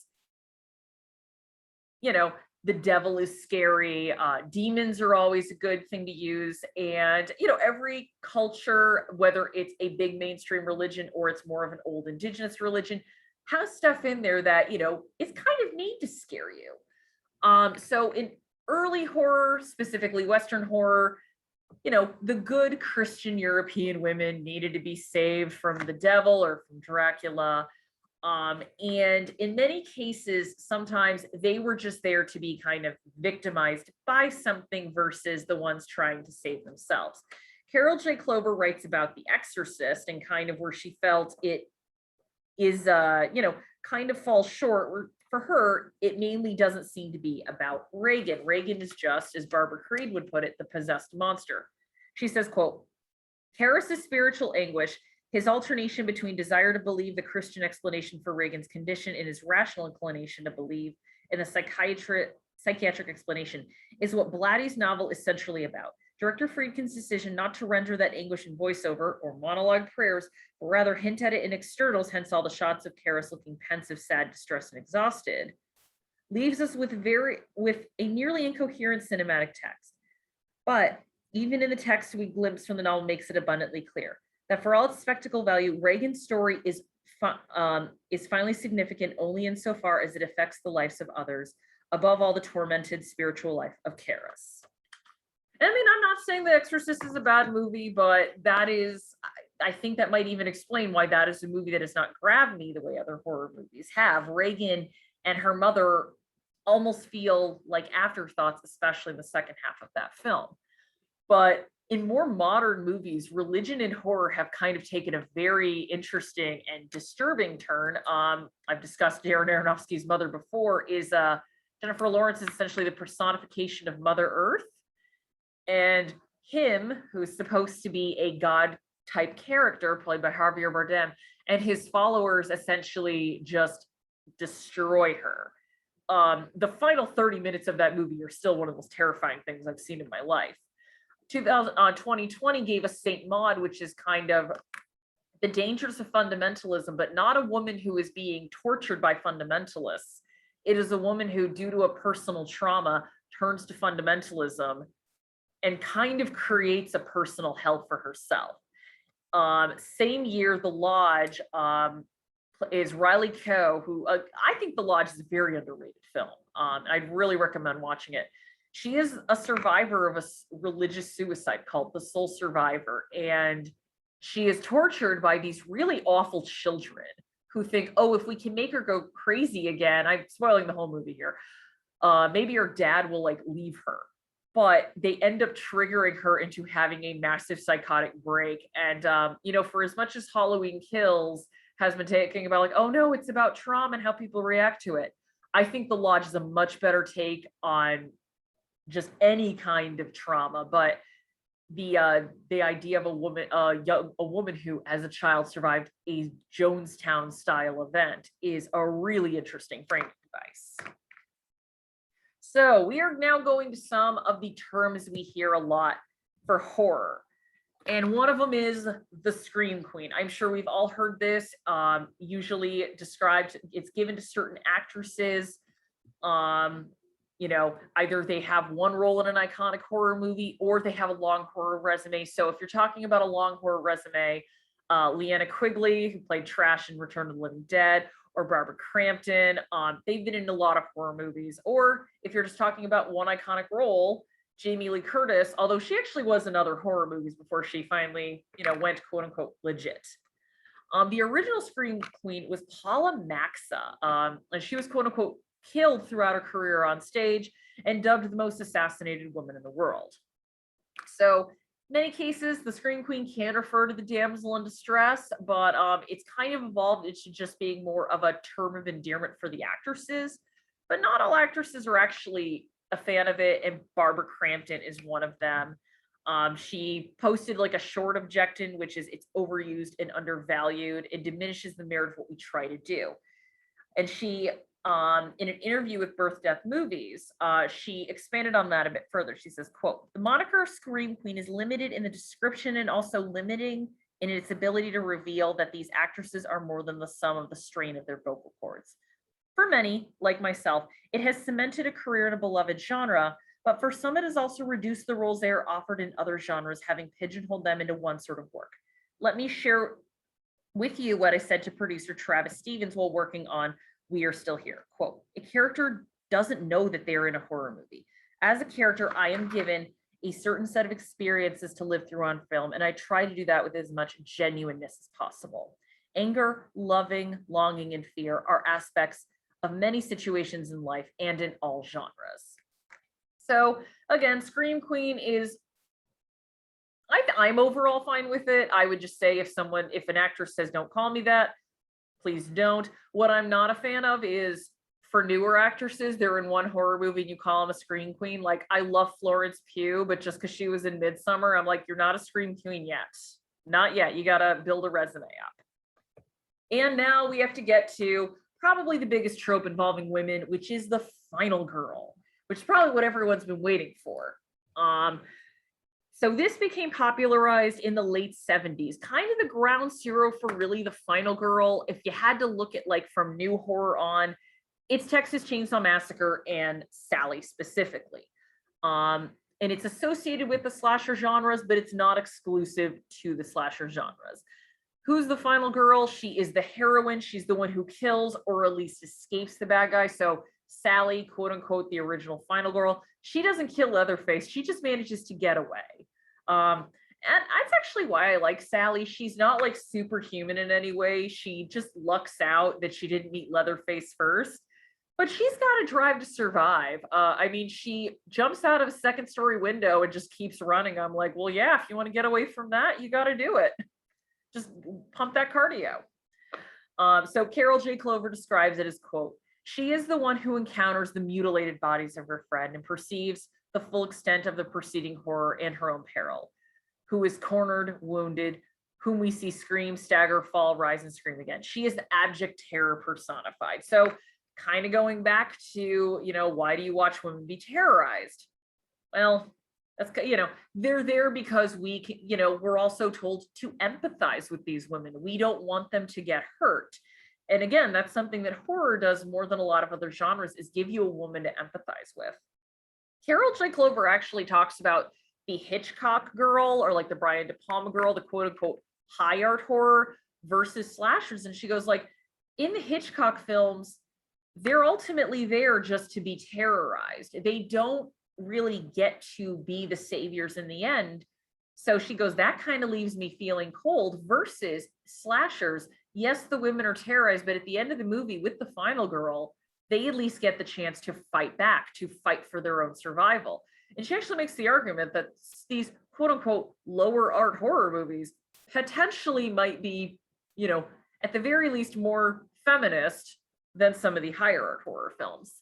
the devil is scary. Demons are always a good thing to use. And, every culture, whether it's a big mainstream religion or it's more of an old indigenous religion, has stuff in there that, is kind of made to scare you. So in early horror, specifically Western horror, the good Christian European women needed to be saved from the devil or from Dracula. And in many cases, sometimes they were just there to be kind of victimized by something versus the ones trying to save themselves. Carol J. Clover writes about The Exorcist and kind of where she felt it is, kind of falls short. For her, it mainly doesn't seem to be about Reagan. Reagan is just, as Barbara Creed would put it, the possessed monster. She says, quote, Karras' spiritual anguish, his alternation between desire to believe the Christian explanation for Reagan's condition and his rational inclination to believe in the psychiatric explanation, is what Blatty's novel is centrally about. Director Friedkin's decision not to render that anguish in voiceover or monologue prayers, but rather hint at it in externals, hence all the shots of Karras looking pensive, sad, distressed, and exhausted, leaves us with a nearly incoherent cinematic text. But even in the text we glimpse from the novel makes it abundantly clear that for all its spectacle value, Reagan's story is finally significant only insofar as it affects the lives of others, above all the tormented spiritual life of Karras. I mean, I'm not saying The Exorcist is a bad movie, but that is, I think that might even explain why that is a movie that has not grabbed me the way other horror movies have. Reagan and her mother almost feel like afterthoughts, especially in the second half of that film. But in more modern movies, religion and horror have kind of taken a very interesting and disturbing turn. I've discussed Darren Aronofsky's mother before. Jennifer Lawrence is essentially the personification of Mother Earth. And him, who's supposed to be a god type character played by Javier Bardem, and his followers essentially just destroy her. The final 30 minutes of that movie are still one of the most terrifying things I've seen in my life. 2020 gave us Saint Maud, which is kind of the dangers of fundamentalism, but not a woman who is being tortured by fundamentalists. It is a woman who, due to a personal trauma, turns to fundamentalism and kind of creates a personal hell for herself. Same year, The Lodge is Riley Coe, who I think The Lodge is a very underrated film. I'd really recommend watching it. She is a survivor of a religious suicide cult, The Soul Survivor, and she is tortured by these really awful children who think, oh, if we can make her go crazy again, I'm spoiling the whole movie here, maybe her dad will leave her. But they end up triggering her into having a massive psychotic break. And, for as much as Halloween Kills has been taking about oh no, it's about trauma and how people react to it, I think The Lodge is a much better take on just any kind of trauma. But the idea of a woman who as a child survived a Jonestown style event is a really interesting framing device. So we are now going to some of the terms we hear a lot for horror. And one of them is the Scream Queen. I'm sure we've all heard this, usually described, it's given to certain actresses. Either they have one role in an iconic horror movie or they have a long horror resume. So if you're talking about a long horror resume, Leanna Quigley, who played Trash in Return of the Living Dead, or Barbara Crampton, they've been in a lot of horror movies. Or if you're just talking about one iconic role, Jamie Lee Curtis, although she actually was in other horror movies before she finally, went quote unquote legit. The original Scream Queen was Paula Maxa, and she was quote unquote killed throughout her career on stage and dubbed the most assassinated woman in the world. So many cases, the Scream Queen can refer to the damsel in distress, but it's kind of evolved into just being more of a term of endearment for the actresses. But not all actresses are actually a fan of it, and Barbara Crampton is one of them. She posted like a short objection, which is it's overused and undervalued. It diminishes the merit of what we try to do. And she, in an interview with Birth Death Movies, she expanded on that a bit further. She says, quote, the moniker Scream Queen is limited in the description and also limiting in its ability to reveal that these actresses are more than the sum of the strain of their vocal cords. For many, like myself, it has cemented a career in a beloved genre, but for some it has also reduced the roles they are offered in other genres, having pigeonholed them into one sort of work. Let me share with you what I said to producer Travis Stevens while working on We Are Still Here. Quote, a character doesn't know that they're in a horror movie. As a character, I am given a certain set of experiences to live through on film, and I try to do that with as much genuineness as possible. Anger, loving, longing, and fear are aspects of many situations in life and in all genres. So again, Scream Queen is, I'm overall fine with it. I would just say if an actress says, don't call me that, please don't. What I'm not a fan of is for newer actresses, they're in one horror movie and you call them a Scream Queen. Like, I love Florence Pugh, but just because she was in Midsummer, I'm like, you're not a Scream Queen yet. Not yet. You got to build a resume up. And now we have to get to probably the biggest trope involving women, which is the final girl, which is probably what everyone's been waiting for. So this became popularized in the late 70s, kind of the ground zero for really the final girl. If you had to look at like from new horror on, it's Texas Chainsaw Massacre and Sally specifically. And it's associated with the slasher genres, but it's not exclusive to the slasher genres. Who's the final girl? She is the heroine. She's the one who kills or at least escapes the bad guy. So Sally, quote unquote, the original final girl, she doesn't kill Leatherface. She just manages to get away. And that's actually why I like Sally. She's not like superhuman in any way. She just lucks out that she didn't meet Leatherface first, but she's got to drive to survive. I mean, she jumps out of a second-story window and just keeps running. I'm like, well, yeah, if you want to get away from that, you got to do it. Just pump that cardio. So Carol J. Clover describes it as, quote, she is the one who encounters the mutilated bodies of her friend and perceives the full extent of the preceding horror and her own peril, who is cornered, wounded, whom we see scream, stagger, fall, rise, and scream again. She is the abject terror personified. So kind of going back to, why do you watch women be terrorized? Well, that's, they're there because we can, we're also told to empathize with these women. We don't want them to get hurt. And again, that's something that horror does more than a lot of other genres, is give you a woman to empathize with. Carol J. Clover actually talks about the Hitchcock girl, or like the Brian De Palma girl, the quote unquote high art horror versus slashers. And she goes like, in the Hitchcock films, they're ultimately there just to be terrorized. They don't really get to be the saviors in the end. So she goes, that kind of leaves me feeling cold, versus slashers. Yes, the women are terrorized, but at the end of the movie with the final girl, they at least get the chance to fight back, to fight for their own survival. And she actually makes the argument that these quote unquote lower art horror movies potentially might be, at the very least more feminist than some of the higher art horror films.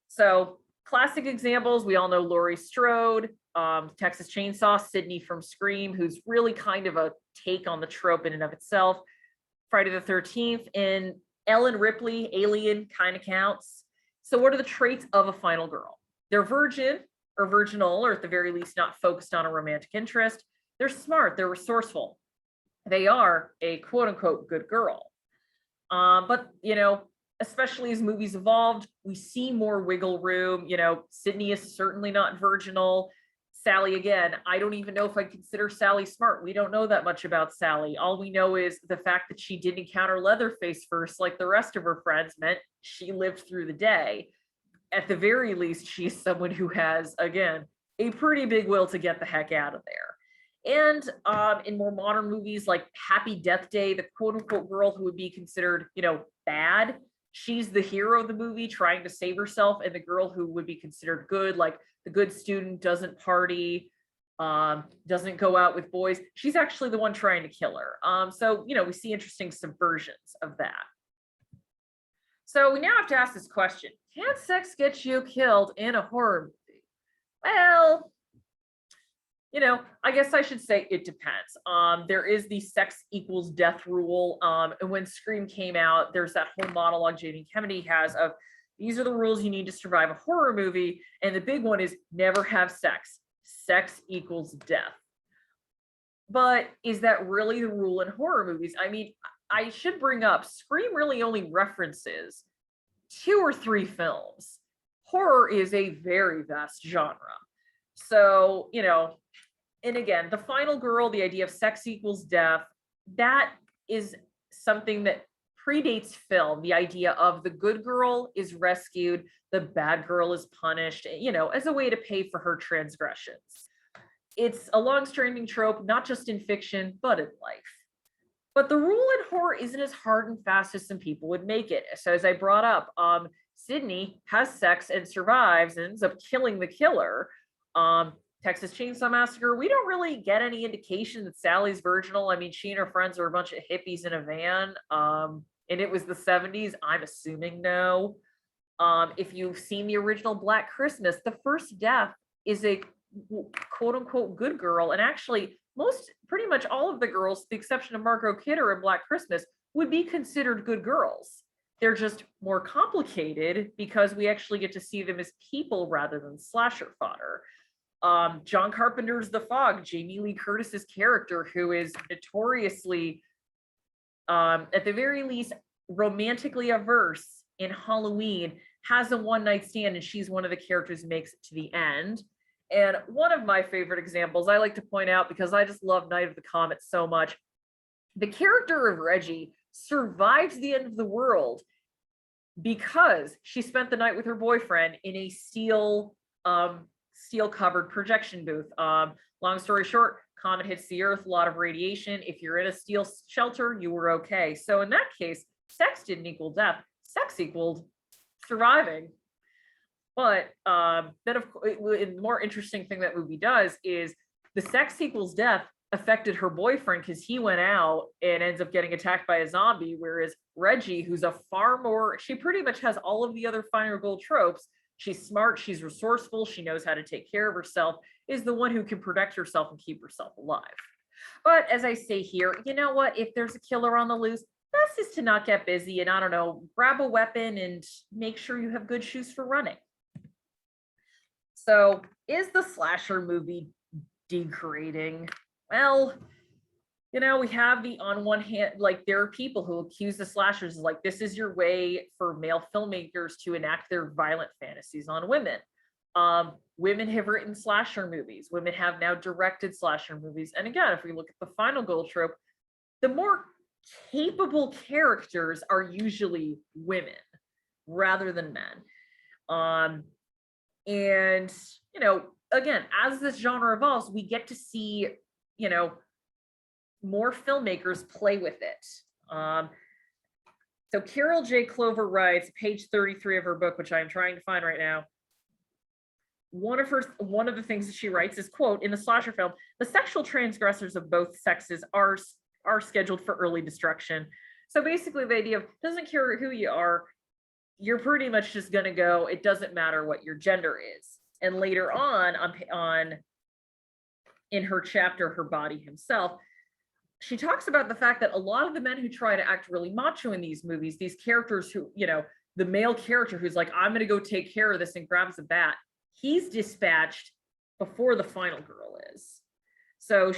So classic examples, we all know Laurie Strode, Texas Chainsaw, Sydney from Scream, who's really kind of a take on the trope in and of itself. Friday the 13th, and Ellen Ripley, Alien, kind of counts. So what are the traits of a final girl? They're virgin or virginal, or at the very least not focused on a romantic interest. They're smart, they're resourceful. They are a quote unquote good girl. But, especially as movies evolved, we see more wiggle room. Sydney is certainly not virginal. Sally, again, I don't even know if I consider Sally smart. We don't know that much about Sally. All we know is the fact that she did encounter Leatherface first, like the rest of her friends, meant she lived through the day. At the very least, she's someone who has, again, a pretty big will to get the heck out of there. And in more modern movies like Happy Death Day, the quote unquote girl who would be considered, bad, she's the hero of the movie trying to save herself, and the girl who would be considered good, like the good student, doesn't party, doesn't go out with boys. She's actually the one trying to kill her. So, you know, we see interesting subversions of that. So we now have to ask this question: can sex get you killed in a horror movie? Well, you know, I guess I should say it depends. There is the sex equals death rule. And when Scream came out, there's that whole monologue Jamie Kennedy has of these are the rules you need to survive a horror movie. And the big one is never have sex. Sex equals death. But is that really the rule in horror movies? I mean, I should bring up Scream really only references 2 or 3 films. Horror is a very vast genre. So, you know, and again, the final girl, the idea of sex equals death, that is something that predates film. The idea of the good girl is rescued, the bad girl is punished, you know, as a way to pay for her transgressions. It's a long-standing trope, not just in fiction, but in life. But the rule in horror isn't as hard and fast as some people would make it. So as I brought up, Sydney has sex and survives and ends up killing the killer. Texas Chainsaw Massacre, we don't really get any indication that Sally's virginal. I mean, she and her friends are a bunch of hippies in a van. And it was the 70s. I'm assuming no. If you've seen the original Black Christmas, the first death is a quote unquote good girl. And actually, pretty much all of the girls, with the exception of Margot Kidder in Black Christmas, would be considered good girls. They're just more complicated because we actually get to see them as people rather than slasher fodder. John Carpenter's The Fog, Jamie Lee Curtis's character, who is notoriously, at the very least, romantically averse in Halloween, has a one-night stand, and she's one of the characters who makes it to the end. And one of my favorite examples I like to point out, because I just love Night of the Comet so much, the character of Reggie survives the end of the world because she spent the night with her boyfriend in a steel covered projection booth. Long story short, comet hits the earth, a lot of radiation. If you're in a steel shelter, you were okay. So in that case, sex didn't equal death. Sex equaled surviving. But then, of course, the more interesting thing that movie does is the sex equals death affected her boyfriend because he went out and ends up getting attacked by a zombie, whereas Reggie, who's she pretty much has all of the other final girl tropes. She's smart, she's resourceful, she knows how to take care of herself, is the one who can protect herself and keep herself alive. But as I say here, you know what? If there's a killer on the loose, best is to not get busy and, I don't know, grab a weapon and make sure you have good shoes for running. So is the slasher movie degrading? Well, you know, we have on one hand, like there are people who accuse the slashers like this is your way for male filmmakers to enact their violent fantasies on women. Women have written slasher movies. Women have now directed slasher movies. And again, if we look at the final girl trope, the more capable characters are usually women rather than men. And, you know, again, as this genre evolves, we get to see, you know, more filmmakers play with it. So Carol J. Clover writes, page 33 of her book, which I'm trying to find right now. One of the things that she writes is, quote, in the slasher film, the sexual transgressors of both sexes are scheduled for early destruction. So basically the idea of doesn't care who you are, you're pretty much just going to go, it doesn't matter what your gender is. And later on in her chapter, Her Body Himself, she talks about the fact that a lot of the men who try to act really macho in these movies, these characters who, you know, the male character who's like, I'm going to go take care of this and grabs a bat, he's dispatched before the final girl is. So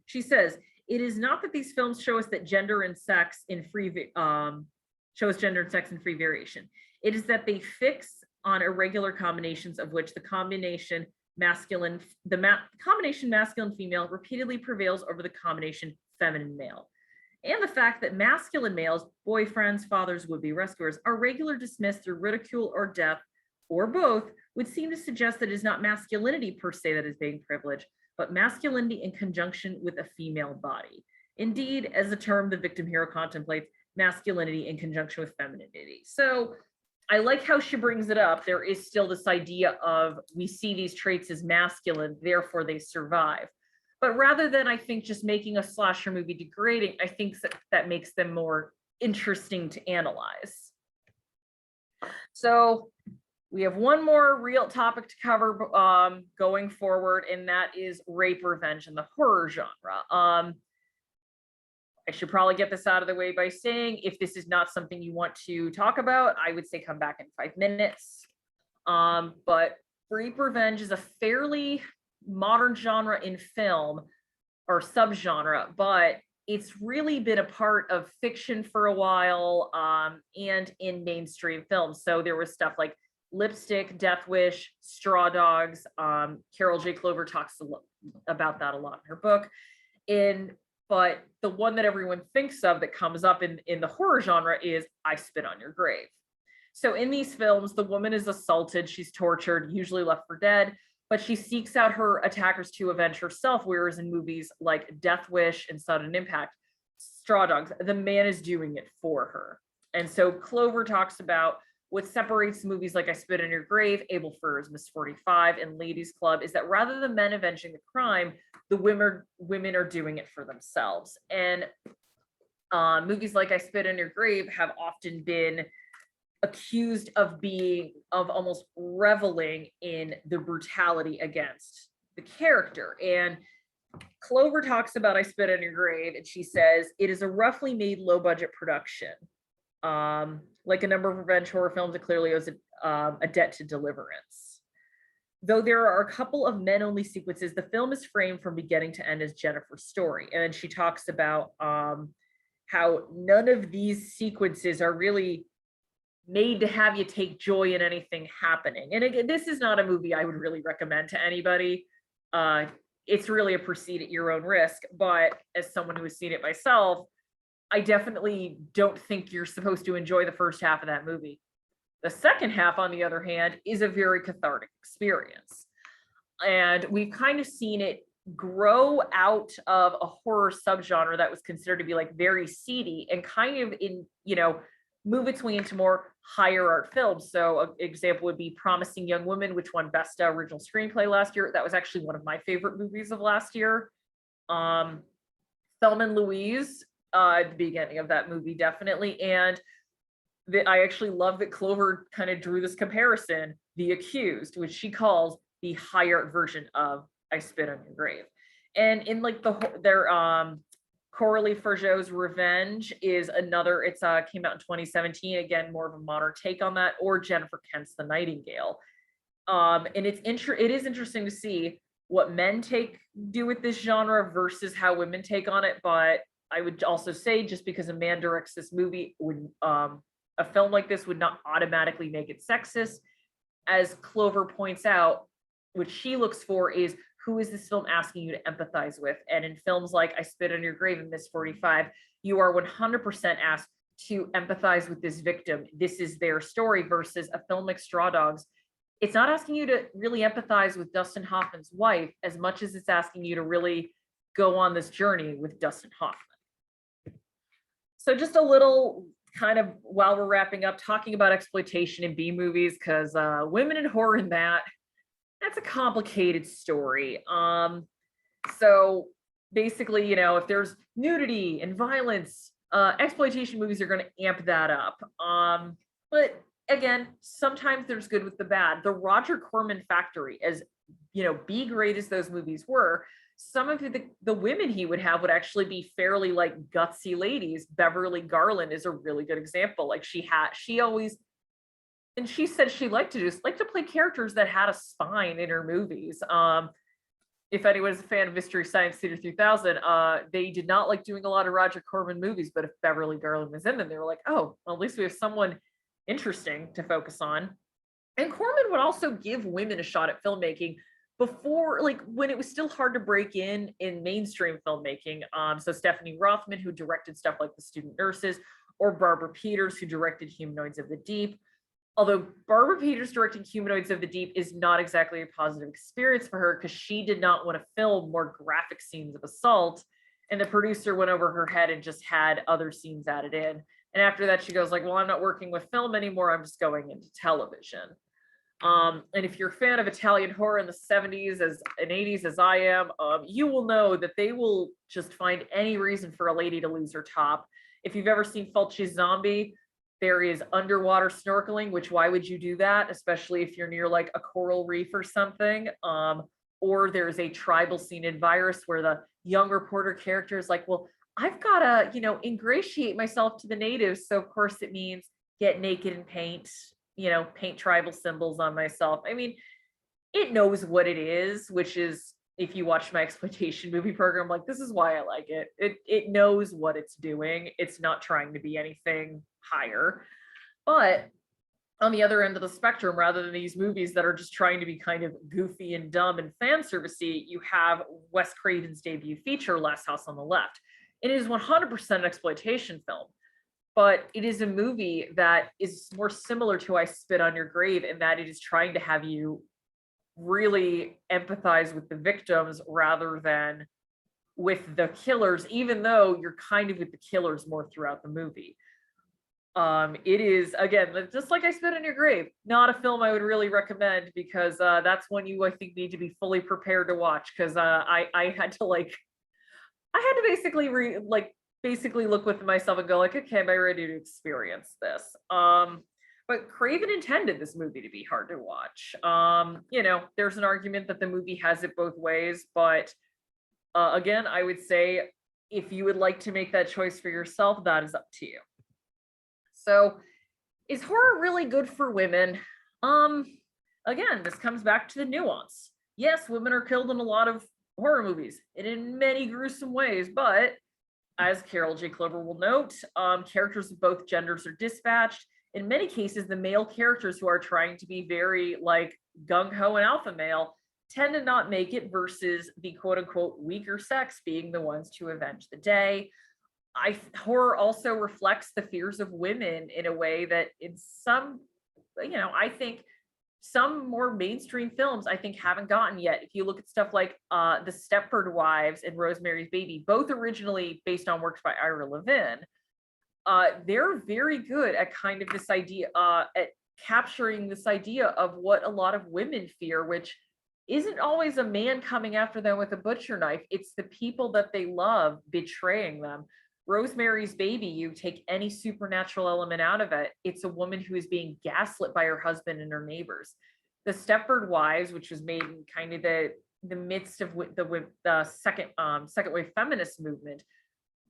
she says, it is not that these films show us that gender and sex in free variation. It is that they fix on irregular combinations of which the combination masculine female repeatedly prevails over the combination feminine male. And the fact that masculine males, boyfriends, fathers, would-be rescuers, are regularly dismissed through ridicule or death, or both, would seem to suggest that it is not masculinity per se that is being privileged, but masculinity in conjunction with a female body. Indeed, as a term the victim hero contemplates, masculinity in conjunction with femininity. So I like how she brings it up. There is still this idea of we see these traits as masculine, therefore they survive. But rather than, I think, just making a slasher movie degrading, I think that makes them more interesting to analyze. So we have one more real topic to cover going forward, and that is rape revenge in the horror genre. I should probably get this out of the way by saying, if this is not something you want to talk about, I would say come back in 5 minutes. But rape revenge is a fairly modern genre in film, or subgenre, but it's really been a part of fiction for a while, and in mainstream films. So there was stuff like Lipstick, Death Wish, Straw Dogs. Carol J. Clover talks about that a lot in her book. But the one that everyone thinks of that comes up in the horror genre is I Spit on Your Grave. So in these films, the woman is assaulted, she's tortured, usually left for dead, but she seeks out her attackers to avenge herself, whereas in movies like Death Wish and Sudden Impact, Straw Dogs, the man is doing it for her. And so Clover talks about what separates movies like I Spit on Your Grave, Abel Ferrara's Miss 45, and Ladies Club is that rather than men avenging the crime, the women are doing it for themselves. And movies like I Spit on Your Grave have often been accused of almost reveling in the brutality against the character. And Clover talks about I Spit on Your Grave, and she says, it is a roughly made low budget production. Like a number of revenge horror films, it clearly owes a debt to Deliverance. Though there are a couple of men-only sequences, the film is framed from beginning to end as Jennifer's story. And then she talks about how none of these sequences are really made to have you take joy in anything happening. And again, this is not a movie I would really recommend to anybody. It's really a proceed at your own risk. But as someone who has seen it myself, I definitely don't think you're supposed to enjoy the first half of that movie. The second half, on the other hand, is a very cathartic experience. And we've kind of seen it grow out of a horror subgenre that was considered to be like very seedy and kind of move its way into more higher art films. So an example would be Promising Young Woman, which won Best Original Screenplay last year. That was actually one of my favorite movies of last year. Thelma and Louise, at the beginning of that movie, definitely. And I actually love that Clover kind of drew this comparison, The Accused, which she calls the higher version of I Spit on Your Grave. And in like their Coralie Forgeau's Revenge is another, it's came out in 2017, again, more of a modern take on that, or Jennifer Kent's The Nightingale. And it is interesting to see what men do with this genre versus how women take on it. But I would also say, just because a man directs this movie, a film like this would not automatically make it sexist. As Clover points out, what she looks for is, who is this film asking you to empathize with? And in films like I Spit on Your Grave and Miss 45, you are 100% asked to empathize with this victim. This is their story, versus a film like Straw Dogs. It's not asking you to really empathize with Dustin Hoffman's wife as much as it's asking you to really go on this journey with Dustin Hoffman. So just a little kind of, while we're wrapping up, talking about exploitation in B movies, because women in horror in that's a complicated story. So basically, if there's nudity and violence, exploitation movies are going to amp that up. But again, sometimes there's good with the bad. The Roger Corman Factory, as B grade as those movies were, some of the women he would have would actually be fairly like gutsy ladies. Beverly Garland is a really good example. Like she always, and she said she liked to play characters that had a spine in her movies. If anyone's a fan of Mystery Science Theater 3000, they did not like doing a lot of Roger Corman movies, but if Beverly Garland was in them, they were like, oh, well, at least we have someone interesting to focus on. And Corman would also give women a shot at filmmaking before, like when it was still hard to break in mainstream filmmaking. So Stephanie Rothman, who directed stuff like The Student Nurses, or Barbara Peters, who directed Humanoids of the Deep. Although Barbara Peters directing Humanoids of the Deep is not exactly a positive experience for her, because she did not want to film more graphic scenes of assault, and the producer went over her head and just had other scenes added in. And after that, she goes like, well, I'm not working with film anymore. I'm just going into television. And if you're a fan of Italian horror in the 70s and 80s, as I am, you will know that they will just find any reason for a lady to lose her top. If you've ever seen Fulci's Zombie, there is underwater snorkeling, which why would you do that? Especially if you're near like a coral reef or something. Or there's a tribal scene in Virus where the young reporter character is like, well, I've got to, ingratiate myself to the natives. So of course it means get naked and paint tribal symbols on myself. I mean, it knows what it is, which is, if you watch my exploitation movie program, like, this is why I like it. It knows what it's doing. It's not trying to be anything higher. But on the other end of the spectrum, rather than these movies that are just trying to be kind of goofy and dumb and fan servicey, you have Wes Craven's debut feature, Last House on the Left. It is 100% an exploitation film, but it is a movie that is more similar to I Spit on Your Grave in that it is trying to have you really empathize with the victims rather than with the killers, even though you're kind of with the killers more throughout the movie. It is, again, just like I Spit on Your Grave, not a film I would really recommend, because that's one you, I think, need to be fully prepared to watch, because I had to basically look with myself and go like, okay, am I ready to experience this? But Craven intended this movie to be hard to watch. There's an argument that the movie has it both ways, but again, I would say if you would like to make that choice for yourself, that is up to you. So, is horror really good for women? Again, this comes back to the nuance. Yes, women are killed in a lot of horror movies and in many gruesome ways, but as Carol J. Clover will note, characters of both genders are dispatched. In many cases, the male characters who are trying to be very like gung-ho and alpha male tend to not make it, versus the quote unquote weaker sex being the ones to avenge the day. Horror also reflects the fears of women in a way that in some, I think some more mainstream films I think haven't gotten yet. If you look at stuff like The Stepford Wives and Rosemary's Baby, both originally based on works by Ira Levin, they're very good at kind of this idea, at capturing this idea of what a lot of women fear, which isn't always a man coming after them with a butcher knife. It's the people that they love betraying them. Rosemary's Baby, you take any supernatural element out of it, it's a woman who is being gaslit by her husband and her neighbors. The Stepford Wives, which was made in kind of the midst of the second wave feminist movement,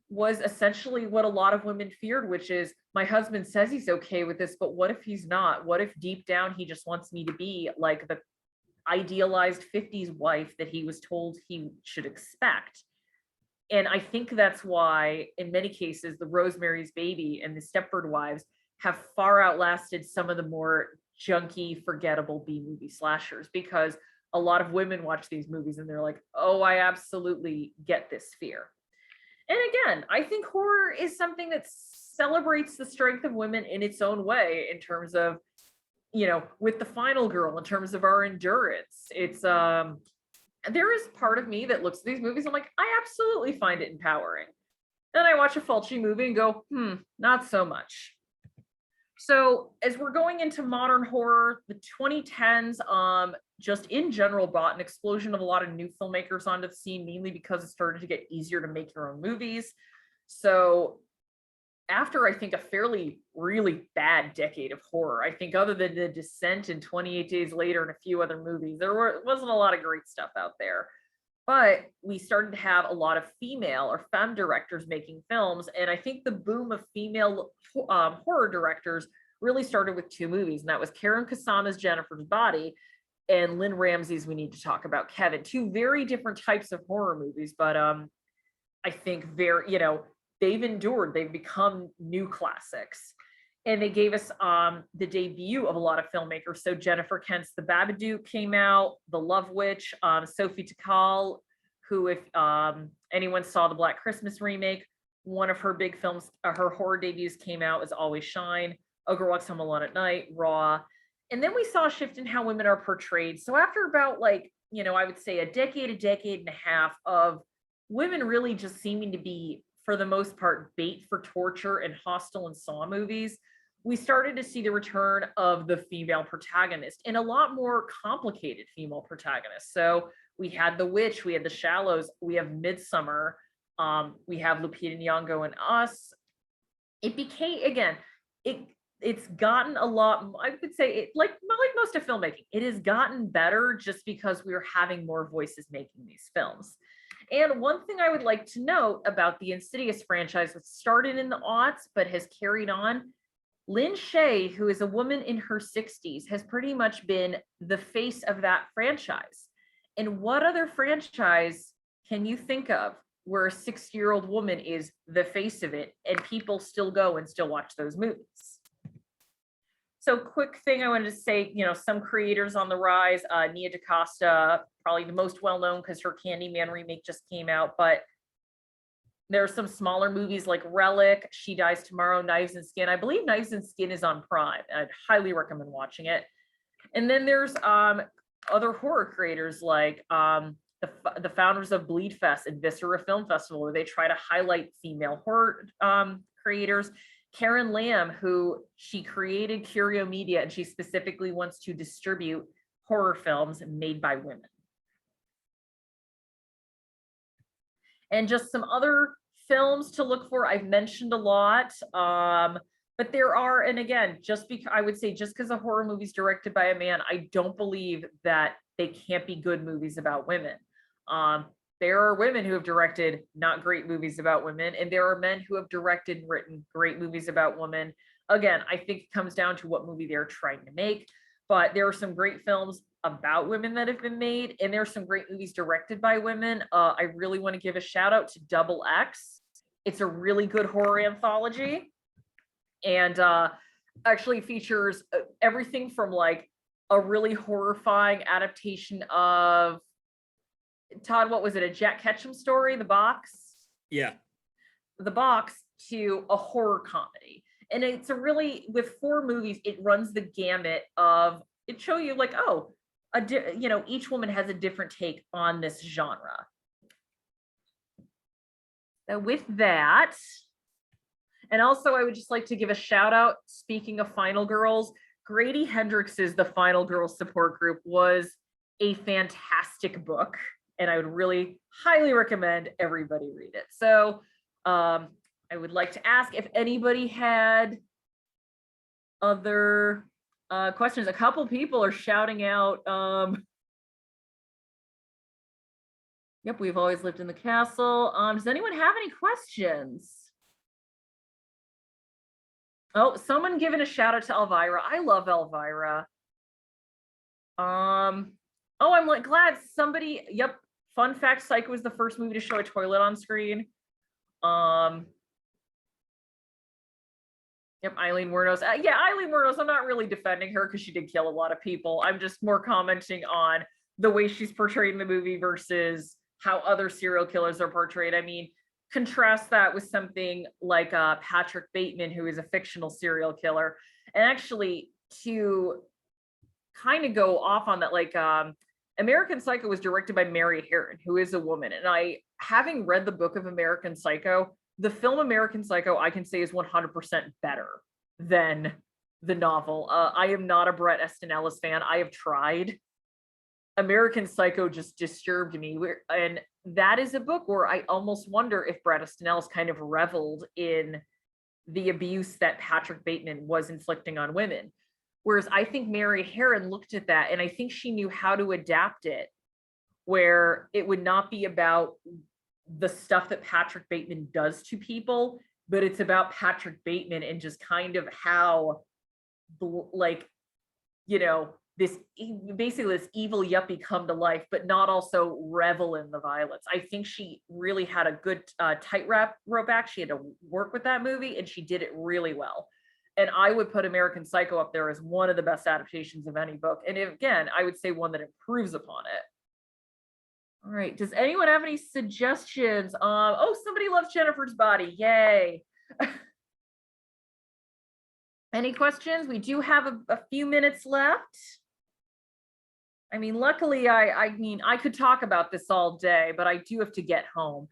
was essentially what a lot of women feared, which is, my husband says he's okay with this, but what if he's not? What if deep down he just wants me to be like the idealized 50s wife that he was told he should expect? And I think that's why, in many cases, the Rosemary's Baby and the Stepford Wives have far outlasted some of the more junky, forgettable B-movie slashers, because a lot of women watch these movies and they're like, oh, I absolutely get this fear. And again, I think horror is something that celebrates the strength of women in its own way, in terms of, with The Final Girl, in terms of our endurance. It's there is part of me that looks at these movies, I'm like, I absolutely find it empowering. Then I watch a Fulci movie and go, not so much. So as we're going into modern horror, the 2010s, just in general brought an explosion of a lot of new filmmakers onto the scene, mainly because it started to get easier to make your own movies. So after, I think, a fairly, really bad decade of horror, I think other than The Descent and 28 Days Later and a few other movies, wasn't a lot of great stuff out there. But we started to have a lot of female or femme directors making films. And I think the boom of female horror directors really started with two movies. And that was Karen Kusama's Jennifer's Body and Lynn Ramsey's We Need to Talk About Kevin. Two very different types of horror movies, but I think they've endured, they've become new classics. And they gave us the debut of a lot of filmmakers. So Jennifer Kent's The Babadook came out, The Love Witch, Sophie Takal, who, if anyone saw the Black Christmas remake, one of her big films, her horror debuts came out, as Always Shine, A Girl Walks Home Alone at Night, Raw. And then we saw a shift in how women are portrayed. So after about I would say a decade and a half of women really just seeming to be for the most part, bait for torture in Hostel and Saw movies, we started to see the return of the female protagonist and a lot more complicated female protagonists. So we had The Witch, we had The Shallows, we have Midsummer, we have Lupita Nyong'o and Us. It became, again, it's gotten a lot, I would say, like most of filmmaking, it has gotten better just because we are having more voices making these films. And one thing I would like to note about the Insidious franchise, which started in the aughts but has carried on, Lynn Shay, who is a woman in her 60s, has pretty much been the face of that franchise. And what other franchise can you think of where a 60-year-old woman is the face of it and people still go and still watch those movies? So quick thing I wanted to say, some creators on the rise, Nia DaCosta, probably the most well-known because her Candyman remake just came out, but there are some smaller movies like Relic, She Dies Tomorrow, Knives and Skin. I believe Knives and Skin is on Prime. I'd highly recommend watching it. And then there's other horror creators like the founders of Bleed Fest and Viscera Film Festival, where they try to highlight female horror creators. Karen Lamb, who she created Curio Media, and she specifically wants to distribute horror films made by women. And just some other films to look for. I've mentioned a lot, but there are, and again, I would say just because a horror movie is directed by a man, I don't believe that they can't be good movies about women. There are women who have directed not great movies about women, and there are men who have directed and written great movies about women. Again, I think it comes down to what movie they're trying to make, but there are some great films about women that have been made, and there are some great movies directed by women. I really want to give a shout out to Double X. It's a really good horror anthology, and actually features everything from like a really horrifying adaptation of, Todd, what was it? A Jack Ketchum story, The Box? Yeah. The Box, to a horror comedy. And it's a really, with 4 movies, it runs the gamut of, it show you like, oh, each woman has a different take on this genre. So with that, and also I would just like to give a shout out, speaking of Final Girls, Grady Hendrix's The Final Girls support group was a fantastic book, and I would really highly recommend everybody read it. So I would like to ask if anybody had other questions. A couple people are shouting out, yep, we've always lived in the castle. Does anyone have any questions? Oh, someone giving a shout out to Elvira. I love Elvira. Oh, I'm like glad somebody, yep. Fun fact, Psycho was the first movie to show a toilet on screen. Yep, Eileen Wuornos. Yeah, Eileen Wuornos, I'm not really defending her because she did kill a lot of people. I'm just more commenting on the way she's portrayed in the movie versus how other serial killers are portrayed. I mean, contrast that with something like Patrick Bateman, who is a fictional serial killer. And actually, to kind of go off on that, like American Psycho was directed by Mary Harron, who is a woman. And having read the book of American Psycho, the film American Psycho, I can say is 100% better than the novel. I am not a Bret Easton Ellis fan. I have tried. American Psycho just disturbed me. And that is a book where I almost wonder if Bret Easton Ellis kind of reveled in the abuse that Patrick Bateman was inflicting on women. Whereas I think Mary Harron looked at that, and I think she knew how to adapt it where it would not be about the stuff that Patrick Bateman does to people, but it's about Patrick Bateman and just kind of how, like, this basically this evil yuppie come to life, but not also revel in the violence. I think she really had a good tightrope act. She had to work with that movie, and she did it really well. And I would put American Psycho up there as one of the best adaptations of any book. And again, I would say one that improves upon it. All right. Does anyone have any suggestions? Oh, somebody loves Jennifer's Body. Yay. Any questions? We do have a few minutes left. I mean, luckily, I mean, I could talk about this all day, but I do have to get home.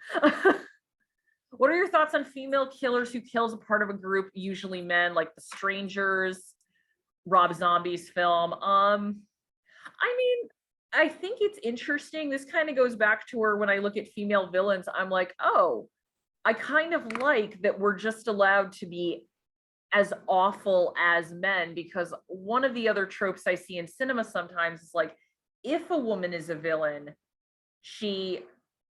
What are your thoughts on female killers who kills a part of a group, usually men, like The Strangers, Rob Zombie's film? I mean, I think it's interesting. This kind of goes back to where when I look at female villains, I'm like, oh, I kind of like that we're just allowed to be as awful as men, because one of the other tropes I see in cinema sometimes is like, if a woman is a villain, she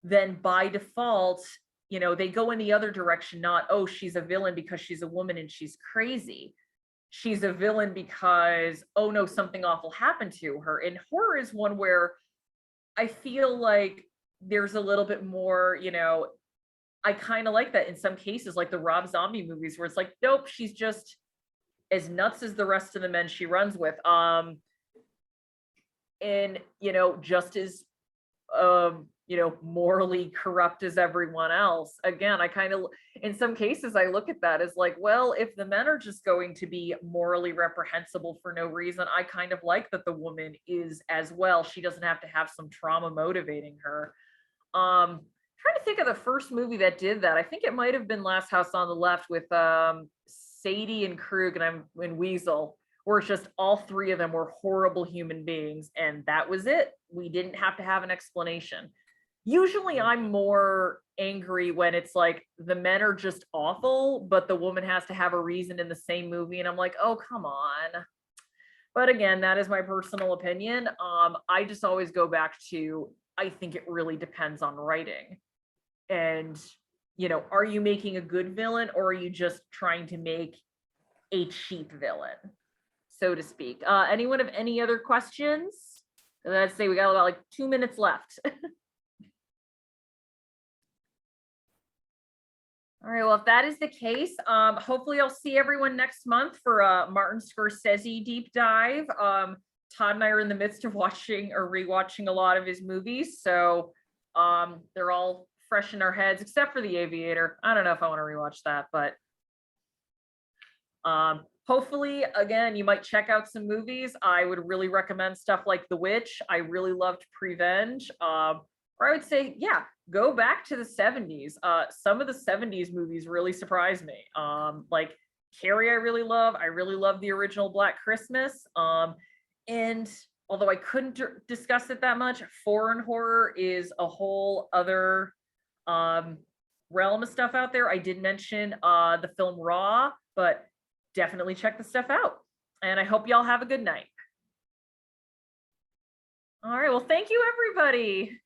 then by default, they go in the other direction, not, oh, she's a villain because she's a woman and she's crazy. She's a villain because, oh no, something awful happened to her. And horror is one where I feel like there's a little bit more, I kind of like that in some cases, like the Rob Zombie movies, where it's like, nope, she's just as nuts as the rest of the men she runs with. And just as morally corrupt as everyone else. Again, I kind of, in some cases, I look at that as like, well, if the men are just going to be morally reprehensible for no reason, I kind of like that the woman is as well. She doesn't have to have some trauma motivating her. Trying to think of the first movie that did that. I think it might have been Last House on the Left with Sadie and Krug and Weasel, where it's just all three of them were horrible human beings, and that was it. We didn't have to have an explanation. Usually I'm more angry when it's like the men are just awful, but the woman has to have a reason in the same movie, and I'm like, oh, come on. But again, that is my personal opinion. I just always go back to, I think it really depends on writing. And, are you making a good villain, or are you just trying to make a cheap villain, so to speak? Anyone have any other questions? Let's say we got about like 2 minutes left. All right, well, if that is the case, hopefully I'll see everyone next month for a Martin Scorsese deep dive. Todd and I are in the midst of watching or rewatching a lot of his movies, so they're all fresh in our heads, except for The Aviator. I don't know if I want to rewatch that, but hopefully, again, you might check out some movies. I would really recommend stuff like The Witch. I really loved Prevenge. Or I would say, yeah, go back to the 70s. Some of the 70s movies really surprised me. Like Carrie, I really love. I really love the original Black Christmas. And although I couldn't discuss it that much, foreign horror is a whole other realm of stuff out there. I did mention the film Raw, but definitely check the stuff out. And I hope y'all have a good night. All right, well, thank you, everybody.